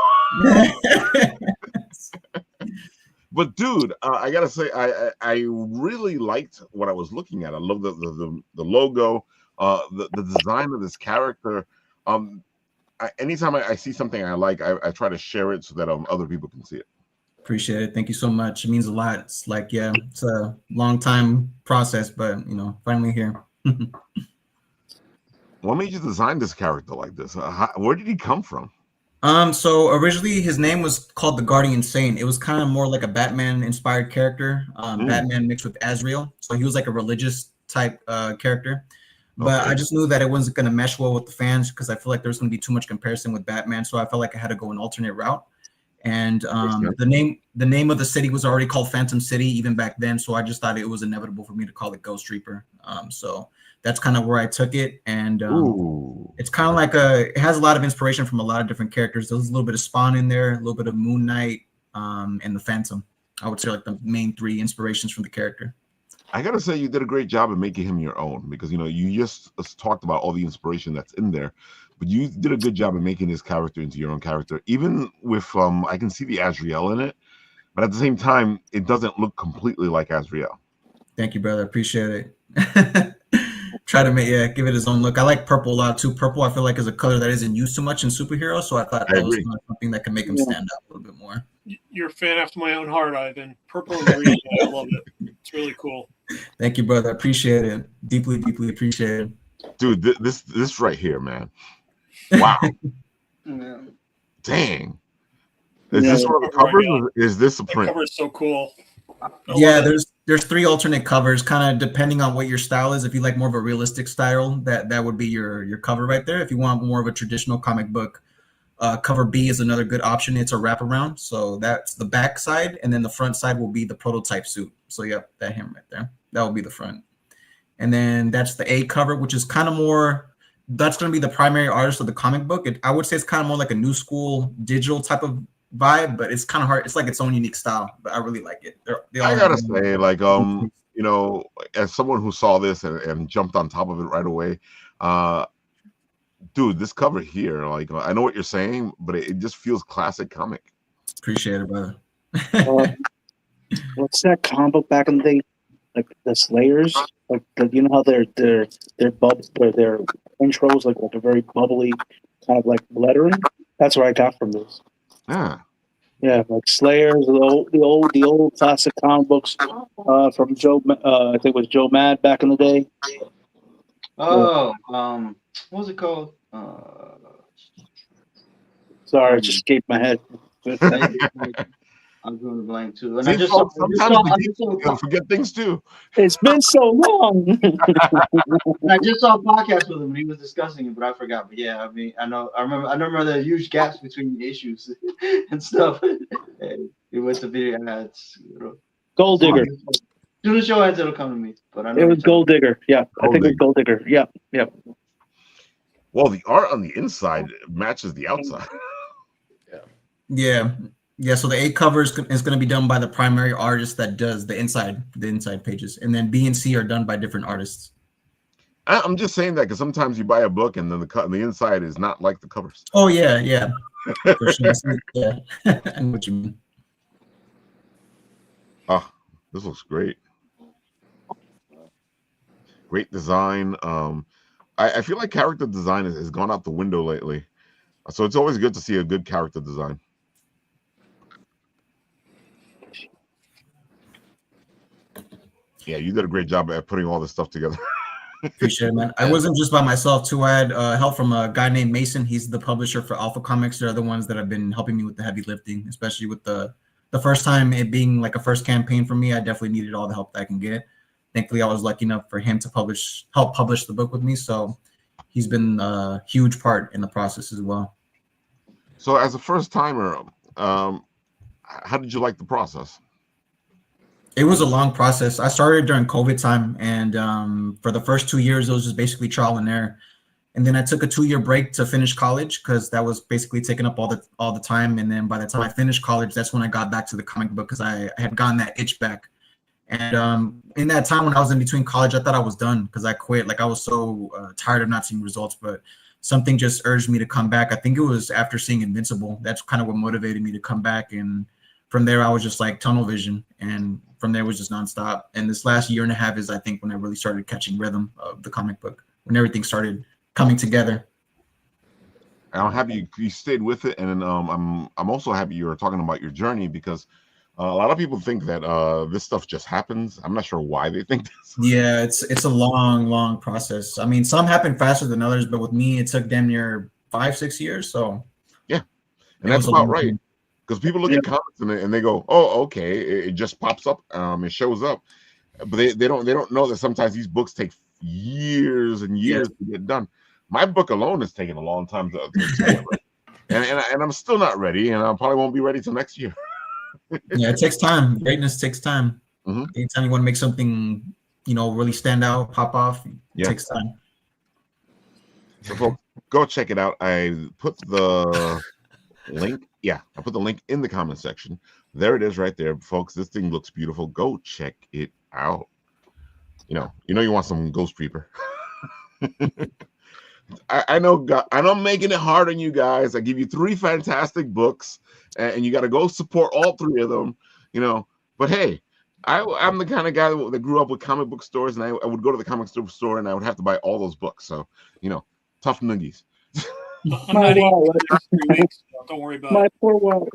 But dude, I gotta say, I really liked what I was looking at. I love the logo, the design of this character. Anytime I see something I like, I try to share it so that other people can see it. Appreciate it. Thank you so much. It means a lot. It's like, yeah, it's a long time process, but finally here. What made you design this character like this? Where did he come from? So originally his name was called the Guardian Saint. It was kind of more like a Batman inspired character, Batman mixed with Azrael. So he was like a religious type character. But okay. I just knew that it wasn't going to mesh well with the fans because I feel like there was going to be too much comparison with Batman. So I felt like I had to go an alternate route. And the name of the city was already called Phantom City even back then. So I just thought it was inevitable for me to call it Ghost Reaper. So that's kind of where I took it. And it's kind of like it has a lot of inspiration from a lot of different characters. There's a little bit of Spawn in there, a little bit of Moon Knight, and the Phantom. I would say like the main three inspirations from the character. I gotta say you did a great job of making him your own because you just talked about all the inspiration that's in there, but you did a good job of making this character into your own character. Even with I can see the Azrael in it, but at the same time, it doesn't look completely like Azrael. Thank you, brother. Appreciate it. Try to give it his own look. I like purple a lot too. Purple, I feel like, is a color that isn't used so much in superheroes, so I thought that was something that could make him stand out a little bit more. You're a fan after my own heart, Ivan. Purple and green, I love it. It's really cool. Thank you, brother. Appreciate it. Deeply, deeply appreciate it. Dude, this right here, man. Wow. Dang. Is this one of the covers, or is this a print? The cover is so cool. Yeah, there's three alternate covers, kind of depending on what your style is. If you like more of a realistic style, that would be your cover right there. If you want more of a traditional comic book, cover B is another good option. It's a wraparound, so that's the back side, and then the front side will be the prototype suit. So yep, that him right there. That will be the front, and then that's the A cover, which is kind of more. That's going to be the primary artist of the comic book. I would say it's kind of more like a new school digital type of vibe, but it's kind of hard. It's like its own unique style, but I really like it. I gotta say, like, as someone who saw this and jumped on top of it right away, dude, this cover here, like, I know what you're saying, but it just feels classic comic. Appreciate it, brother. What's that comic book back in the day? Like the Slayers, like you know how their intros like a very bubbly kind of like lettering. That's what I got from this. Yeah, like Slayers, the old classic comic books from Joe. I think it was Joe Mad back in the day. Oh, what was it called? Sorry, it just escaped my head. I'm going to blank too. And I just saw forget things too. It's been so long. I just saw a podcast with him and he was discussing it, but I forgot. But yeah, I mean, I remember the huge gaps between the issues and stuff. And it was the video ads. Gold Digger. As soon as show ends, it'll come to me. But I know it was Gold Digger. Yeah, I think it was Gold Digger. Yeah, yeah. Well, the art on the inside matches the outside. Yeah, so the A cover is going to be done by the primary artist that does the inside pages, and then B and C are done by different artists. I'm just saying that because sometimes you buy a book and then the inside is not like the covers. Oh yeah, for sure. Yeah, I know what you mean. Ah, this looks great. Great design. I feel like character design has gone out the window lately. So it's always good to see a good character design. Yeah, you did a great job at putting all this stuff together. Appreciate it, man. I wasn't just by myself too. I had help from a guy named Mason. He's the publisher for Alpha Comics. They're the ones that have been helping me with the heavy lifting, especially with the first time it being like a first campaign for me. I definitely needed all the help that I can get. Thankfully, I was lucky enough for him to help publish the book with me. So he's been a huge part in the process as well. So as a first timer, how did you like the process? It was a long process. I started during COVID time, and for the first 2 years, it was just basically trial and error. And then I took a 2-year break to finish college because that was basically taking up all the time. And then by the time I finished college, that's when I got back to the comic book because I had gotten that itch back. And in that time when I was in between college, I thought I was done because I quit. Like I was so tired of not seeing results, but something just urged me to come back. I think it was after seeing Invincible. That's kind of what motivated me to come back. And from there, I was just like tunnel vision. And from there, it was just nonstop. And this last year and a half is, I think, when I really started catching rhythm of the comic book, when everything started coming together. I'm happy you stayed with it, and I'm also happy you were talking about your journey because a lot of people think that this stuff just happens. I'm not sure why they think this. Yeah, it's a long process. I mean, some happen faster than others, but with me, it took damn near 5-6 years. So yeah, and that's about right. Because people look at comics and they go, "Oh, okay, it just pops up, it shows up," but they don't know that sometimes these books take years and years to get done. My book alone is taking a long time to get ready. and I'm still not ready, and I probably won't be ready till next year. Yeah, it takes time. Greatness takes time. Mm-hmm. Anytime you want to make something, really stand out, pop off, it takes time. So folks, go check it out. I put the link. Yeah, I put the link in the comment section. There it is right there, folks. This thing looks beautiful. Go check it out. You know you want some Ghost Reaper. I know I'm making it hard on you guys. I give you 3 fantastic books, and you got to go support all 3 of them. But hey, I'm the kind of guy that grew up with comic book stores, and I would go to the comic store and I would have to buy all those books. So tough nuggies. I'm not eating for 3 weeks. So don't worry about My it. poor wallet.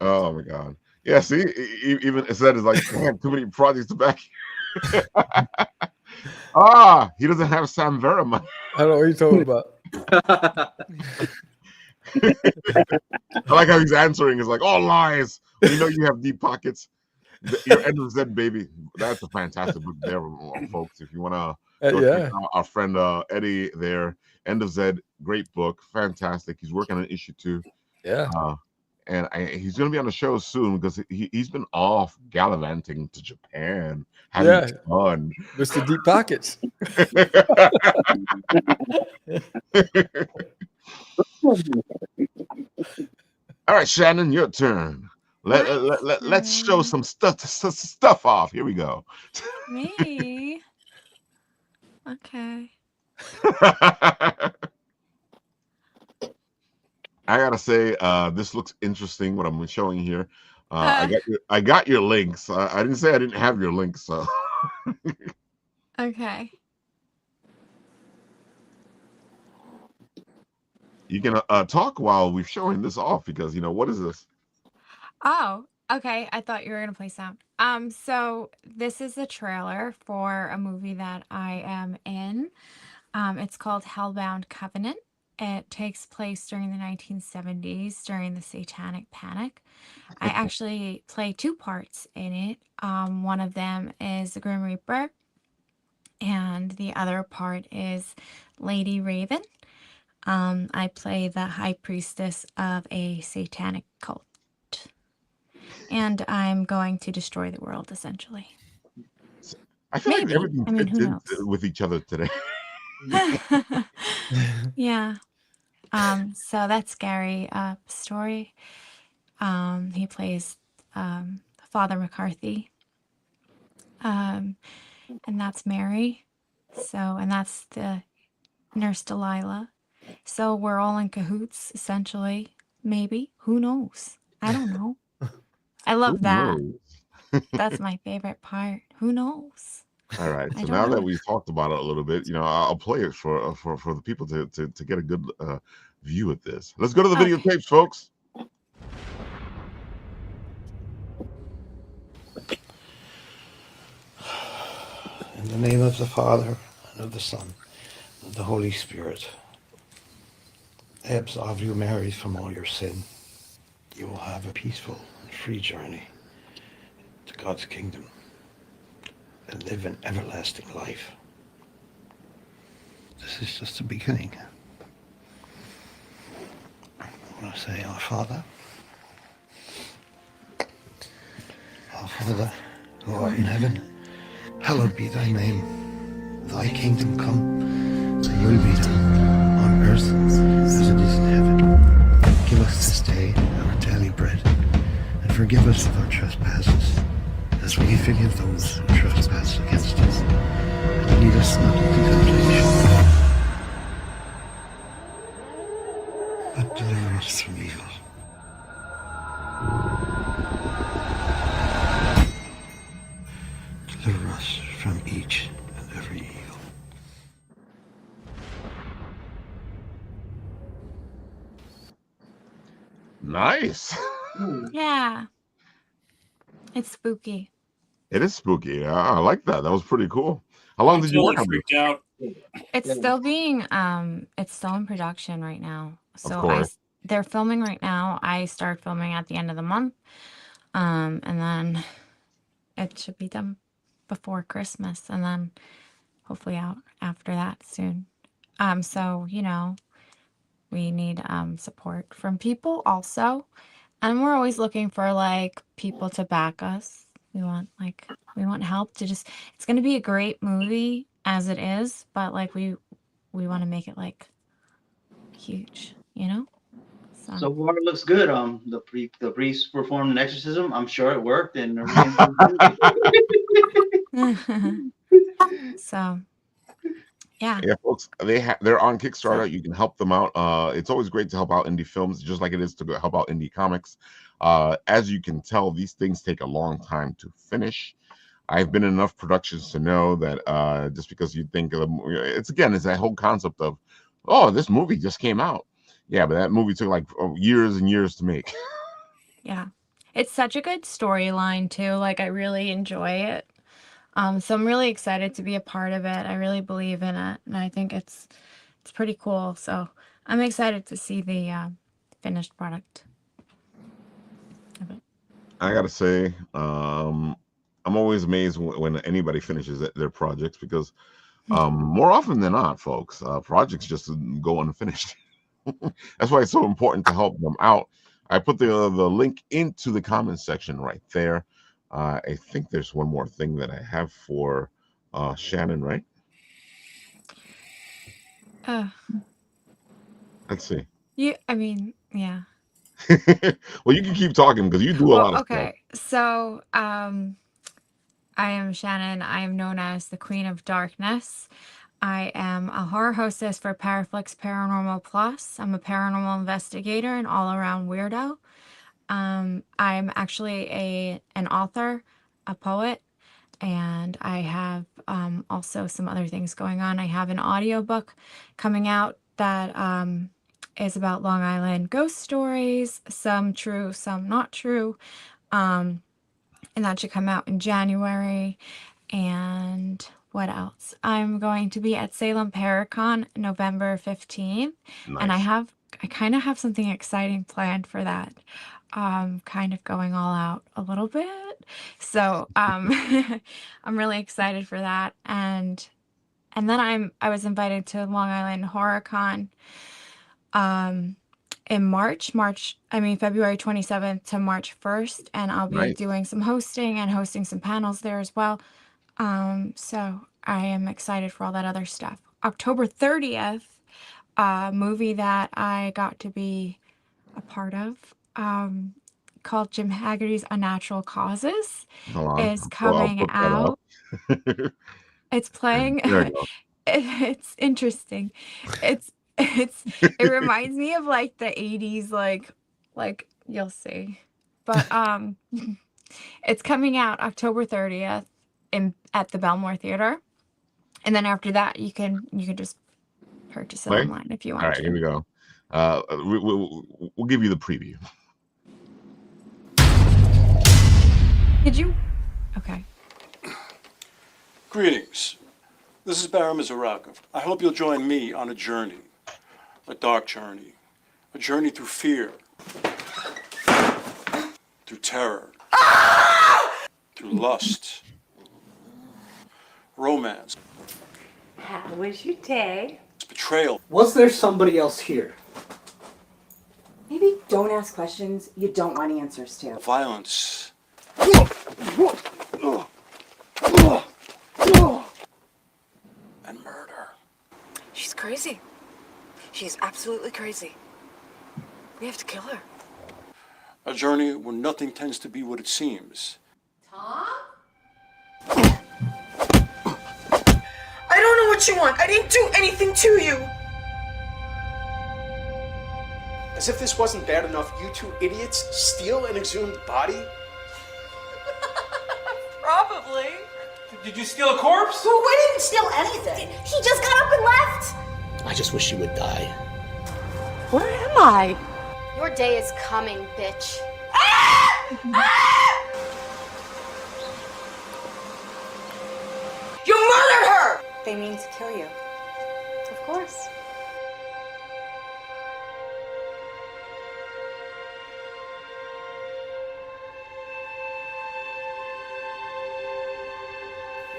Oh my god. Yeah, see, even Zed is like, damn, too many projects to back. He doesn't have Sam Vera money. I don't know what you're talking about. I like how he's answering. It's like, all lies. We know you have deep pockets. Your End of Zed, baby. That's a fantastic book there, folks. If you want to check out our friend Eddie there, End of Zed, great book. Fantastic. He's working on issue 2. Yeah. And he's going to be on the show soon because he's been off gallivanting to Japan, having fun. Mr. Deep Pockets. All right, Shannon, your turn. Let's show some stuff off. Here we go. Me? Okay. I gotta say, this looks interesting. What I'm showing here, I got your links. I didn't say I didn't have your links. So Okay. you can talk while we're showing this off because what is this? Oh, okay. I thought you were gonna play sound. So this is the trailer for a movie that I am in. It's called Hellbound Covenant. It takes place during the 1970s during the Satanic Panic. I actually play 2 parts in it. One of them is the Grim Reaper, and the other part is Lady Raven. I play the High Priestess of a satanic cult. And I'm going to destroy the world, essentially. I feel like everything fits in with each other today. Yeah. So that's Gary story. He plays Father McCarthy. And that's Mary. And that's the Nurse Delilah. So we're all in cahoots, essentially. Maybe. Who knows? I don't know. I love that. knows? That's my favorite part. Who knows? All right. I So don't now that know. we've talked about it a little bit, I'll play it for the people to get a good view of this. Let's go to the Okay. videotapes, folks. In the name of the Father, and of the Son, and of the Holy Spirit, I absolve you, Mary, from all your sin. You will have a peaceful and free journey to God's kingdom and live an everlasting life. This is just the beginning. I'm going to say, Our Father, who art in heaven, hallowed be thy name. Thy kingdom come, thy will be done, on earth as it is in heaven. Give us this day our daily bread, and forgive us of our trespasses, as we forgive those who trespass against us. And lead us not into temptation, but deliver us from evil. Deliver us from each and every evil. Nice. Yeah. It's spooky. It is spooky. Yeah, I like that. That was pretty cool. How long I'm did you work totally on this? freaked out. It's still being it's still in production right now. So course. they're filming right now. I start filming at the end of the month. And then it should be done before Christmas, and then hopefully out after that soon. So we need support from people also. And we're always looking for like people to back us. We want help to just, it's going to be a great movie as it is, but like we want to make it like huge, So far it looks good. The priest performed an exorcism. I'm sure it worked, and everything's So yeah. Yeah, folks, they're on Kickstarter. You can help them out. It's always great to help out indie films, just like it is to help out indie comics. As you can tell, these things take a long time to finish. I've been in enough productions to know that just because you think of them, it's that whole concept of, oh, this movie just came out. Yeah, but that movie took like years and years to make. Yeah. It's such a good storyline too. Like I really enjoy it. So I'm really excited to be a part of it. I really believe in it, and I think it's pretty cool. So I'm excited to see the finished product of it. I gotta say, I'm always amazed when anybody finishes their projects, because more often than not, folks, projects just go unfinished. That's why it's so important to help them out. I put the link into the comments section right there. I think there's one more thing that I have for Shannon, right? Let's see. Yeah. Well, you can keep talking because you do a lot of stuff. Okay. So, I am Shannon. I am known as the Queen of Darkness. I am a horror hostess for Paraflix Paranormal Plus. I'm a paranormal investigator and all-around weirdo. I'm actually an author, a poet, and I have also some other things going on. I have an audiobook coming out that is about Long Island ghost stories, some true, some not true. And that should come out in January. And what else? I'm going to be at Salem Paracon November 15th. Nice. And I kind of have something exciting planned for that. Kind of going all out a little bit. So I'm really excited for that. And then I was invited to Long Island HorrorCon in February 27th to March 1st, and I'll be doing some hosting and hosting some panels there as well. So I am excited for all that other stuff. October 30th, a movie that I got to be a part of, called Jim Haggerty's Unnatural Causes, is coming out. It's playing. It's interesting. It reminds me of like the 80s, like you'll see. But it's coming out October 30th at the Belmore Theater. And then after that, you can just purchase it Play? online if you want All right, to. here we go. We'll give you the preview. Did you? Okay. Greetings. This is Baron Mizarakov. I hope you'll join me on a journey, a dark journey, a journey through fear, through terror, through lust, romance, How was your day? betrayal. Was there somebody else here? Maybe don't ask questions you don't want answers to. Violence. And murder. She's crazy. She's absolutely crazy. We have to kill her. A journey where nothing tends to be what it seems. Tom? I don't know what you want. I didn't do anything to you. As if this wasn't bad enough, you two idiots steal an exhumed body? Probably. Did you steal a corpse? Well, we didn't steal anything. He just got up and left. I just wish you would die. Where am I? Your day is coming, bitch. You murdered her! They mean to kill you. Of course.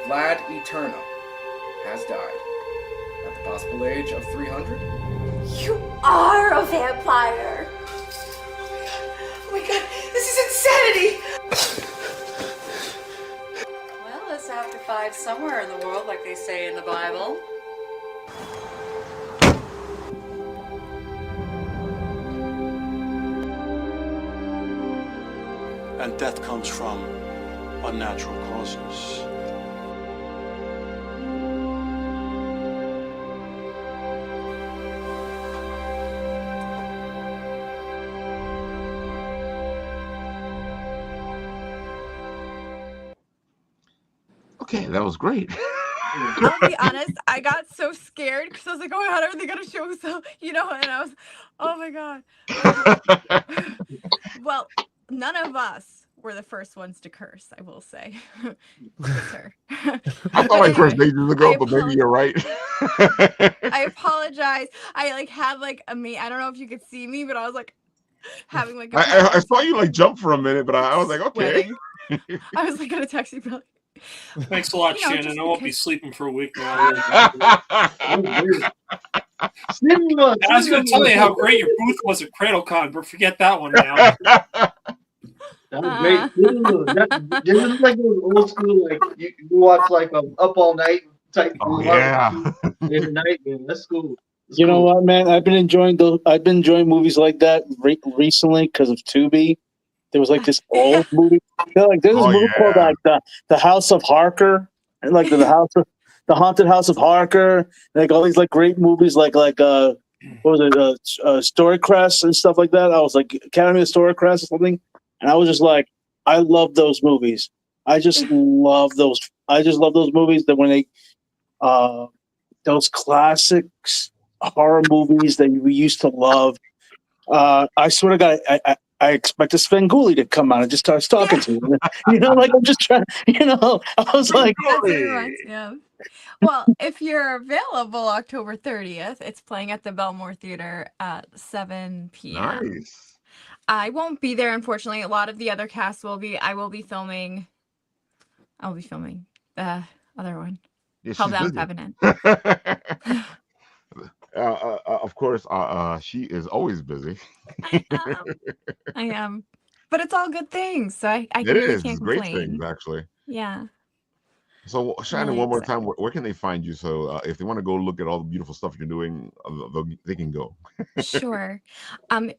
Vlad Eterno has died at the possible age of 300. You are a vampire. Oh my god, this is insanity! Well, it's after 5 somewhere in the world, like they say in the Bible. And death comes from unnatural causes. Okay, that was great. I'll be honest, I got so scared because I was like, oh my god, are they gonna show so and I was, oh my god. Well, none of us were the first ones to curse, I will say. I thought I cursed ages ago, but maybe you're right. I apologize. I had I don't know if you could see me, but I was having I saw you jump for a minute, but I was like, okay. I was gonna text you, but Thanks a lot, Shannon. I won't be sleeping for a week now. I was going to tell you how great your booth was at CradleCon, but forget that one now. That was great. This is like those old school, you watch Up All Night type. Oh, yeah. In the night, man. That's cool. You know what, man? I've been enjoying movies like that recently because of Tubi. There was this old movie. There's this movie called the House of Harker, and the Haunted House of Harker, and all these great movies what was it, Storycrest and stuff like that. I was Academy of Storycrest or something, and I was just I love those movies. I just love those. I just love those movies that when they those classics horror movies that we used to love. I swear to God, I expect a Svengoolie to come out and just starts talking to me. I'm just trying. I was yeah. Well, if you're available October 30th, it's playing at the Belmore Theater at 7 p.m. Nice. I won't be there, unfortunately. A lot of the other cast will be. I'll be filming the other one. Hellbound Covenant. Of course, she is always busy. I am. But it's all good things. So I It really is. can't It's great complain. things, actually. Yeah. So, Shannon, Really one more excited. time, where can they find you? So, if they want to go look at all the beautiful stuff you're doing, they can go. Sure.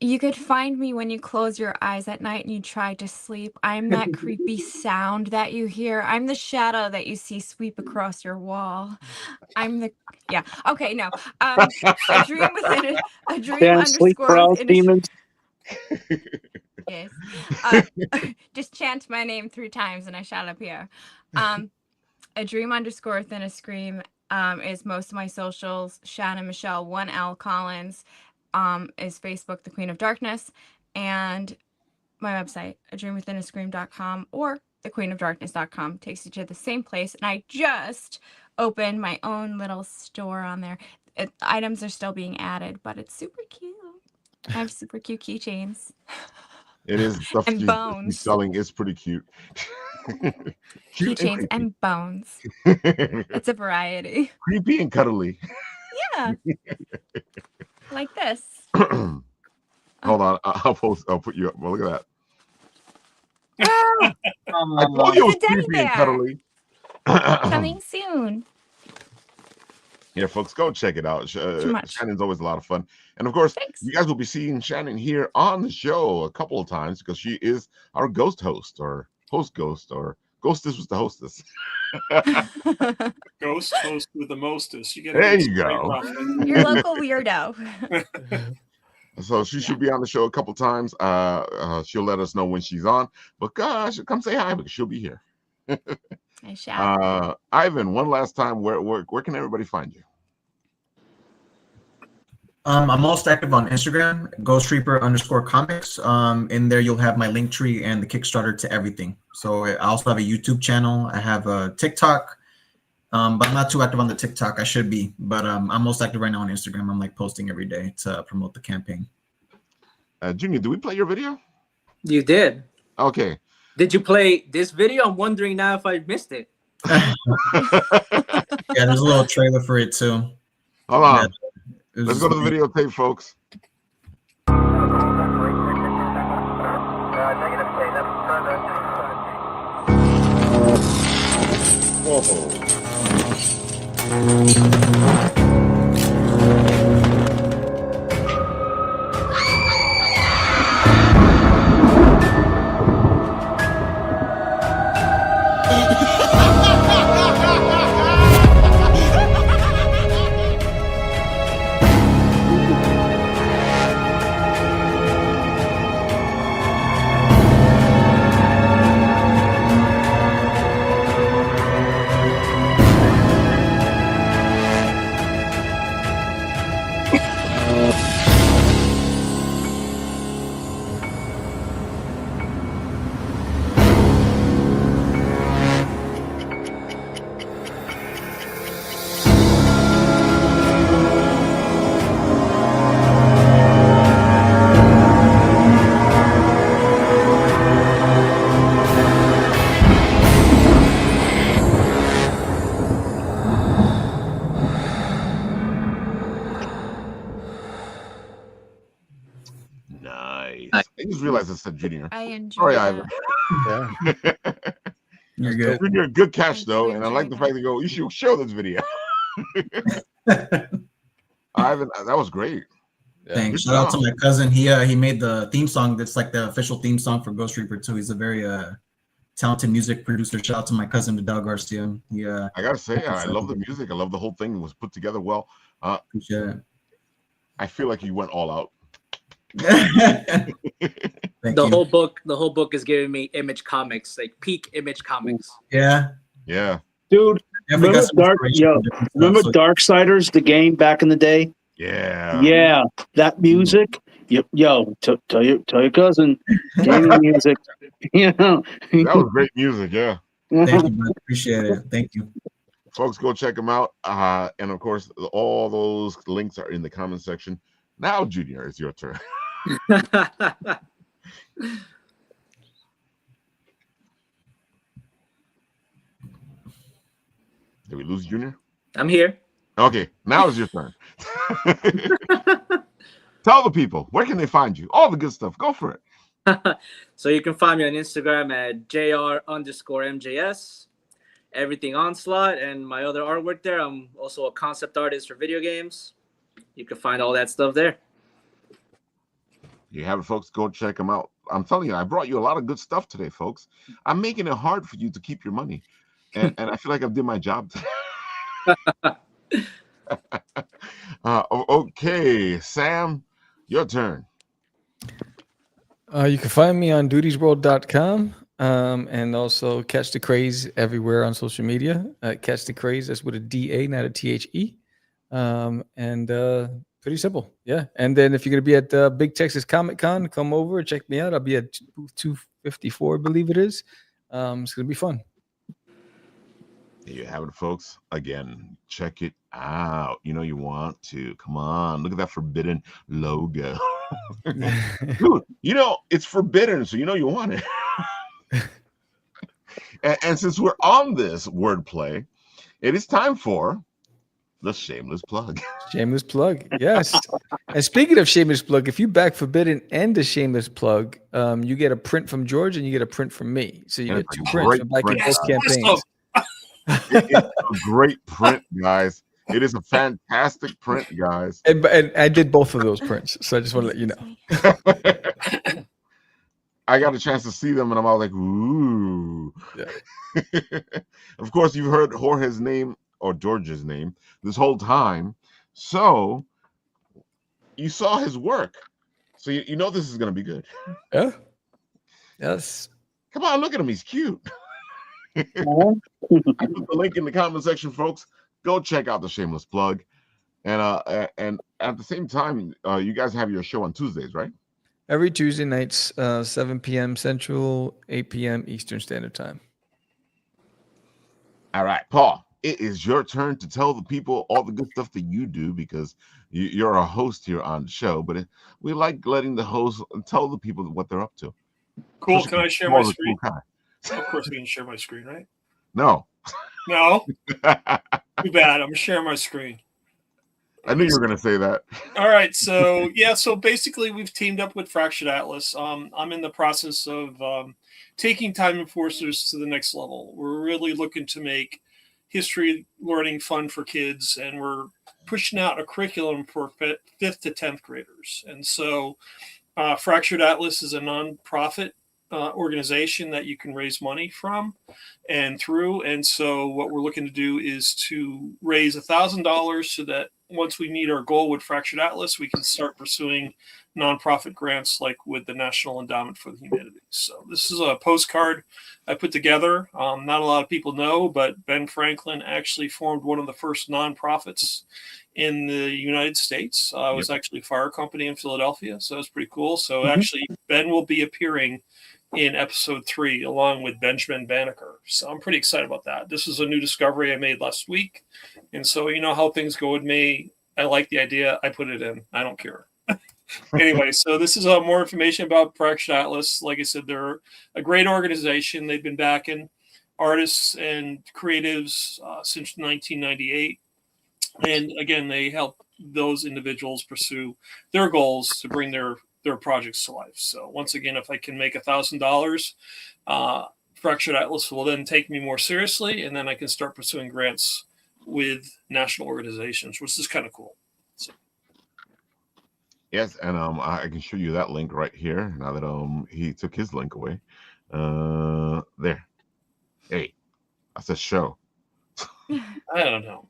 You could find me when you close your eyes at night and you try to sleep. I'm that creepy sound that you hear. I'm the shadow that you see sweep across your wall. Yeah. Okay, no. A dream within a dream Can't sleep underscore for all within a demons. Yes. Just chant my name 3 times and I shall appear. A dream _ within a scream is most of my socials. Shannon Michele 1L Collins is Facebook, The Queen of Darkness, and my website, adreamwithinascream.com or thequeenofdarkness.com takes you to the same place. And I just opened my own little store on there. Items are still being added, but it's super cute. I have super cute keychains. It is stuff and she's bones. selling is pretty cute. Cute Keychains and bones. It's a variety. Creepy and cuddly. Yeah. Like this. Hold on. I'll put you up. Well, look at that. I told you it was creepy and cuddly. Coming soon. Yeah, folks, go check it out. Shannon's always a lot of fun. And of course, you guys will be seeing Shannon here on the show a couple of times because she is our ghost host or host ghost or ghostess was the hostess. Ghost host with the mostest. There you go. Your local weirdo. So she should be on the show a couple times. She'll let us know when she's on. But gosh, come say hi because she'll be here. I shall. Ivan, one last time, where can everybody find you? I'm most active on Instagram, ghostreaper_comics. In there, you'll have my link tree and the Kickstarter to everything. So I also have a YouTube channel. I have a TikTok, but I'm not too active on the TikTok. I should be, but I'm most active right now on Instagram. I'm like posting every day to promote the campaign. Junior, did we play your video? You did. Okay. Did you play this video? I'm wondering now if I missed it. Yeah, there's a little trailer for it too. Hold on. Yeah, let's go to the videotape, folks. Whoa. Nice. I just realized I said Junior. I enjoy Sorry, that. Ivan. Yeah. You're good. Junior, good catch though, and I like the fact that you should show this video. Ivan, that was great. Thanks. Shout out to my cousin. He made the theme song. That's like the official theme song for Ghost Reaper too. He's a very talented music producer. Shout out to my cousin Vidal Garcia. I gotta say, I love the music. I love the whole thing. It was put together well. Appreciate it. I feel like you went all out. The whole book is giving me Image Comics, like peak Image Comics. Yeah. Dude, remember Darksiders, the game back in the day? Yeah. That music. Tell your cousin. Gaming music. That was great music. Yeah. Thank you, man. Appreciate it. Thank you. Folks, go check them out. And of course, all those links are in the comment section. Now, Junior, it's your turn. Did we lose Junior? I'm here. Okay, now it's your turn. Tell the people, where can they find you? All the good stuff. Go for it. So you can find me on Instagram at JR_MJS. Everything Onslaught and my other artwork there. I'm also a concept artist for video games. You can find all that stuff there. You have it, folks. Go check them out. I'm telling you, I brought you a lot of good stuff today, folks. I'm making it hard for you to keep your money. And I feel like I did my job today. Okay, Sam, your turn. You can find me on dutiesworld.com and also Catch the Craze everywhere on social media. Catch the Craze, that's with a DA, not a THE. Pretty simple. Yeah. And then if you're going to be at Big Texas Comic Con, come over, check me out. I'll be at booth 254, I believe it is. It's going to be fun. There you have it, folks. Again, check it out. You know you want to. Come on. Look at that Forbidden logo. Dude, you know, it's forbidden, so you know you want it. and since we're on this wordplay, it is time for the shameless plug. Shameless plug. Yes. And speaking of shameless plug, if you back Forbidden and the shameless plug, you get a print from George and you get a print from me. So you get 2 prints for backing both campaigns. It is a great print, guys. It is a fantastic print, guys. And I did both of those prints, so I just want to let you know. I got a chance to see them, and I'm all like, ooh. Yeah. Of course, you've heard Jorge's name or George's name this whole time, so you saw his work, so you know this is going to be good. Yeah. Yes. Come on, look at him. He's cute. I put the link in the comment section, folks. Go check out the shameless plug, and at the same time, you guys have your show on Tuesdays, right? Every Tuesday nights, 7 p.m. Central, 8 p.m. Eastern Standard Time. All right, Paul, it is your turn to tell the people all the good stuff that you do, because you're a host here on the show. But we like letting the host tell the people what they're up to. Cool. Can I share my screen? Of course, we can share my screen, right? No. No? Too bad. I'm sharing my screen. I knew you were going to say that. All right. So, yeah. So, basically, we've teamed up with Fractured Atlas. I'm in the process of taking Time Enforcers to the next level. We're really looking to make history learning fun for kids, and we're pushing out a curriculum for 5th to 10th graders. And so, Fractured Atlas is a nonprofit organization that you can raise money from and through. And so what we're looking to do is to raise $1,000 so that once we meet our goal with Fractured Atlas, we can start pursuing nonprofit grants like with the National Endowment for the Humanities. So this is a postcard I put together. Not a lot of people know, but Ben Franklin actually formed one of the first nonprofits in the United States. It was actually a fire company in Philadelphia. So it's pretty cool. So actually, Ben will be appearing in episode 3 along with Benjamin Banneker. So I'm pretty excited about that. This is a new discovery I made last week. And so you know how things go with me. I like the idea. I put it in. I don't care. Anyway, so this is more information about Fractured Atlas. Like I said, they're a great organization. They've been backing artists and creatives since 1998. And again, they help those individuals pursue their goals to bring their projects to life. So once again, if I can make $1,000, Fractured Atlas will then take me more seriously, and then I can start pursuing grants with national organizations, which is kind of cool. So. Yes, and I can show you that link right here. Now that he took his link away, there. Hey, I said show. I don't know.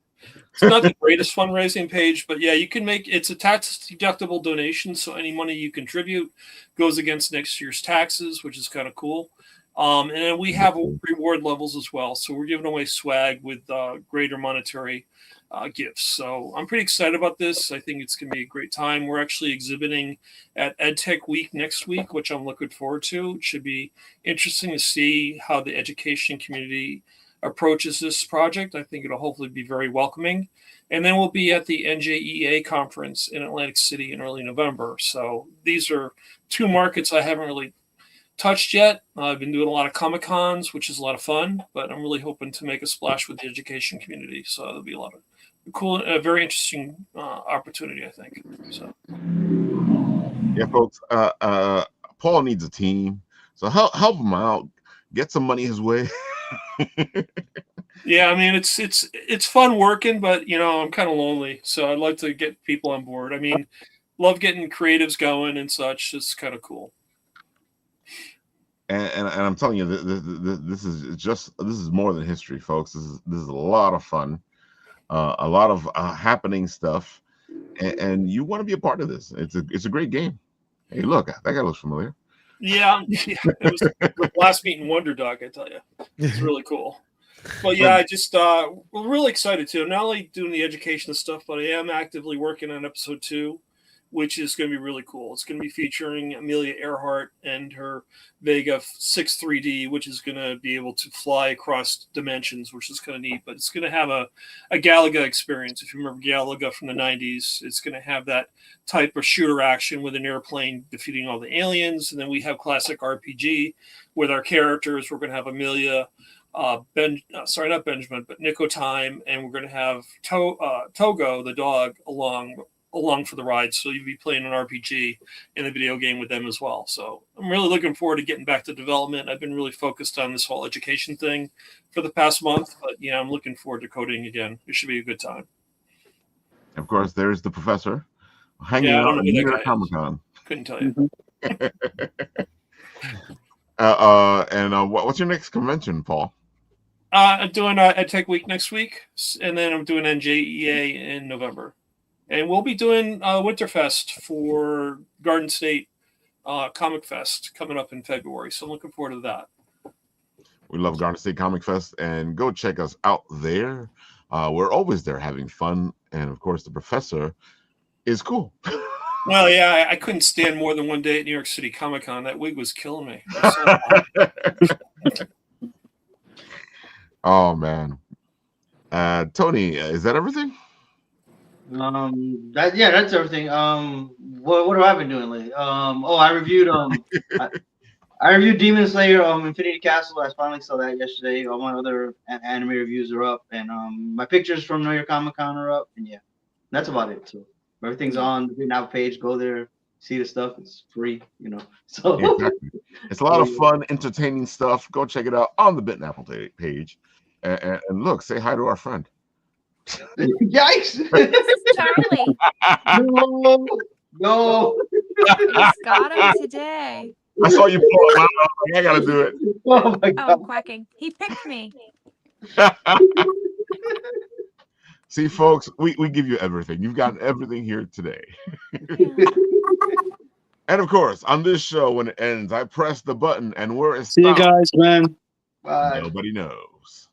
It's not the greatest fundraising page, but yeah, you can make it's a tax deductible donation. So any money you contribute goes against next year's taxes, which is kind of cool. And then we have reward levels as well. So we're giving away swag with greater monetary gifts. So I'm pretty excited about this. I think it's going to be a great time. We're actually exhibiting at EdTech Week next week, which I'm looking forward to. It should be interesting to see how the education community approaches this project. I think it'll hopefully be very welcoming. And then we'll be at the NJEA conference in Atlantic City in early November. So these are 2 markets I haven't really touched yet. I've been doing a lot of Comic-Cons, which is a lot of fun, but I'm really hoping to make a splash with the education community. So there'll be a lot of cool, very interesting opportunity, I think. So yeah, folks, Paul needs a team. So help him out. Get some money his way. Yeah, I mean it's fun working, but you know I'm kind of lonely, so I'd like to get people on board. I mean, love getting creatives going and such. It's kind of cool. And I'm telling you, this is more than history, folks. This is a lot of fun, a lot of happening stuff, and you want to be a part of this. It's a great game. Hey, look, that guy looks familiar. Yeah, it was the last meeting Wonder Dog, I tell you. It's really cool. But yeah, I just we're really excited too. I'm not only doing the education stuff, but I am actively working on episode 2, which is going to be really cool. It's going to be featuring Amelia Earhart and her Vega 6 3D, which is going to be able to fly across dimensions, which is kind of neat. But it's going to have a Galaga experience. If you remember Galaga from the 90s, it's going to have that type of shooter action with an airplane defeating all the aliens. And then we have classic RPG with our characters. We're going to have Amelia, not Benjamin, but Nico Time, and we're going to have Togo, the dog, along for the ride. So you'll be playing an RPG in the video game with them as well. So I'm really looking forward to getting back to development. I've been really focused on this whole education thing for the past month, but yeah, I'm looking forward to coding again. It should be a good time. Of course, there's the professor hanging out at New York Comic Con. Couldn't tell you. What's your next convention, Paul? I'm doing a Tech Week next week, and then I'm doing NJEA in November. And we'll be doing Winterfest for Garden State Comic Fest coming up in February. So I'm looking forward to that. We love Garden State Comic Fest, and go check us out there. We're always there having fun. And, of course, the professor is cool. Well, yeah, I couldn't stand more than one day at New York City Comic Con. That wig was killing me. Oh, man. Tony, is that everything? That's everything. What have I been doing lately? I reviewed I reviewed Demon Slayer Infinity Castle. I finally saw that yesterday. All my other anime reviews are up, and my pictures from New York Comic Con are up, and yeah, that's about it. So everything's on the Now page. Go there, see the stuff. It's free, So exactly. It's a lot of fun, entertaining stuff. Go check it out on the Bitnapple page, and look, say hi to our friend. Yikes! Charlie. No. He's got him today. I saw you pull him out. I gotta do it. Oh my God! Oh, quacking. He picked me. See, folks, we give you everything. You've gotten everything here today. And of course, on this show, when it ends, I press the button, and where it stops, see you guys, man. Bye. Nobody knows.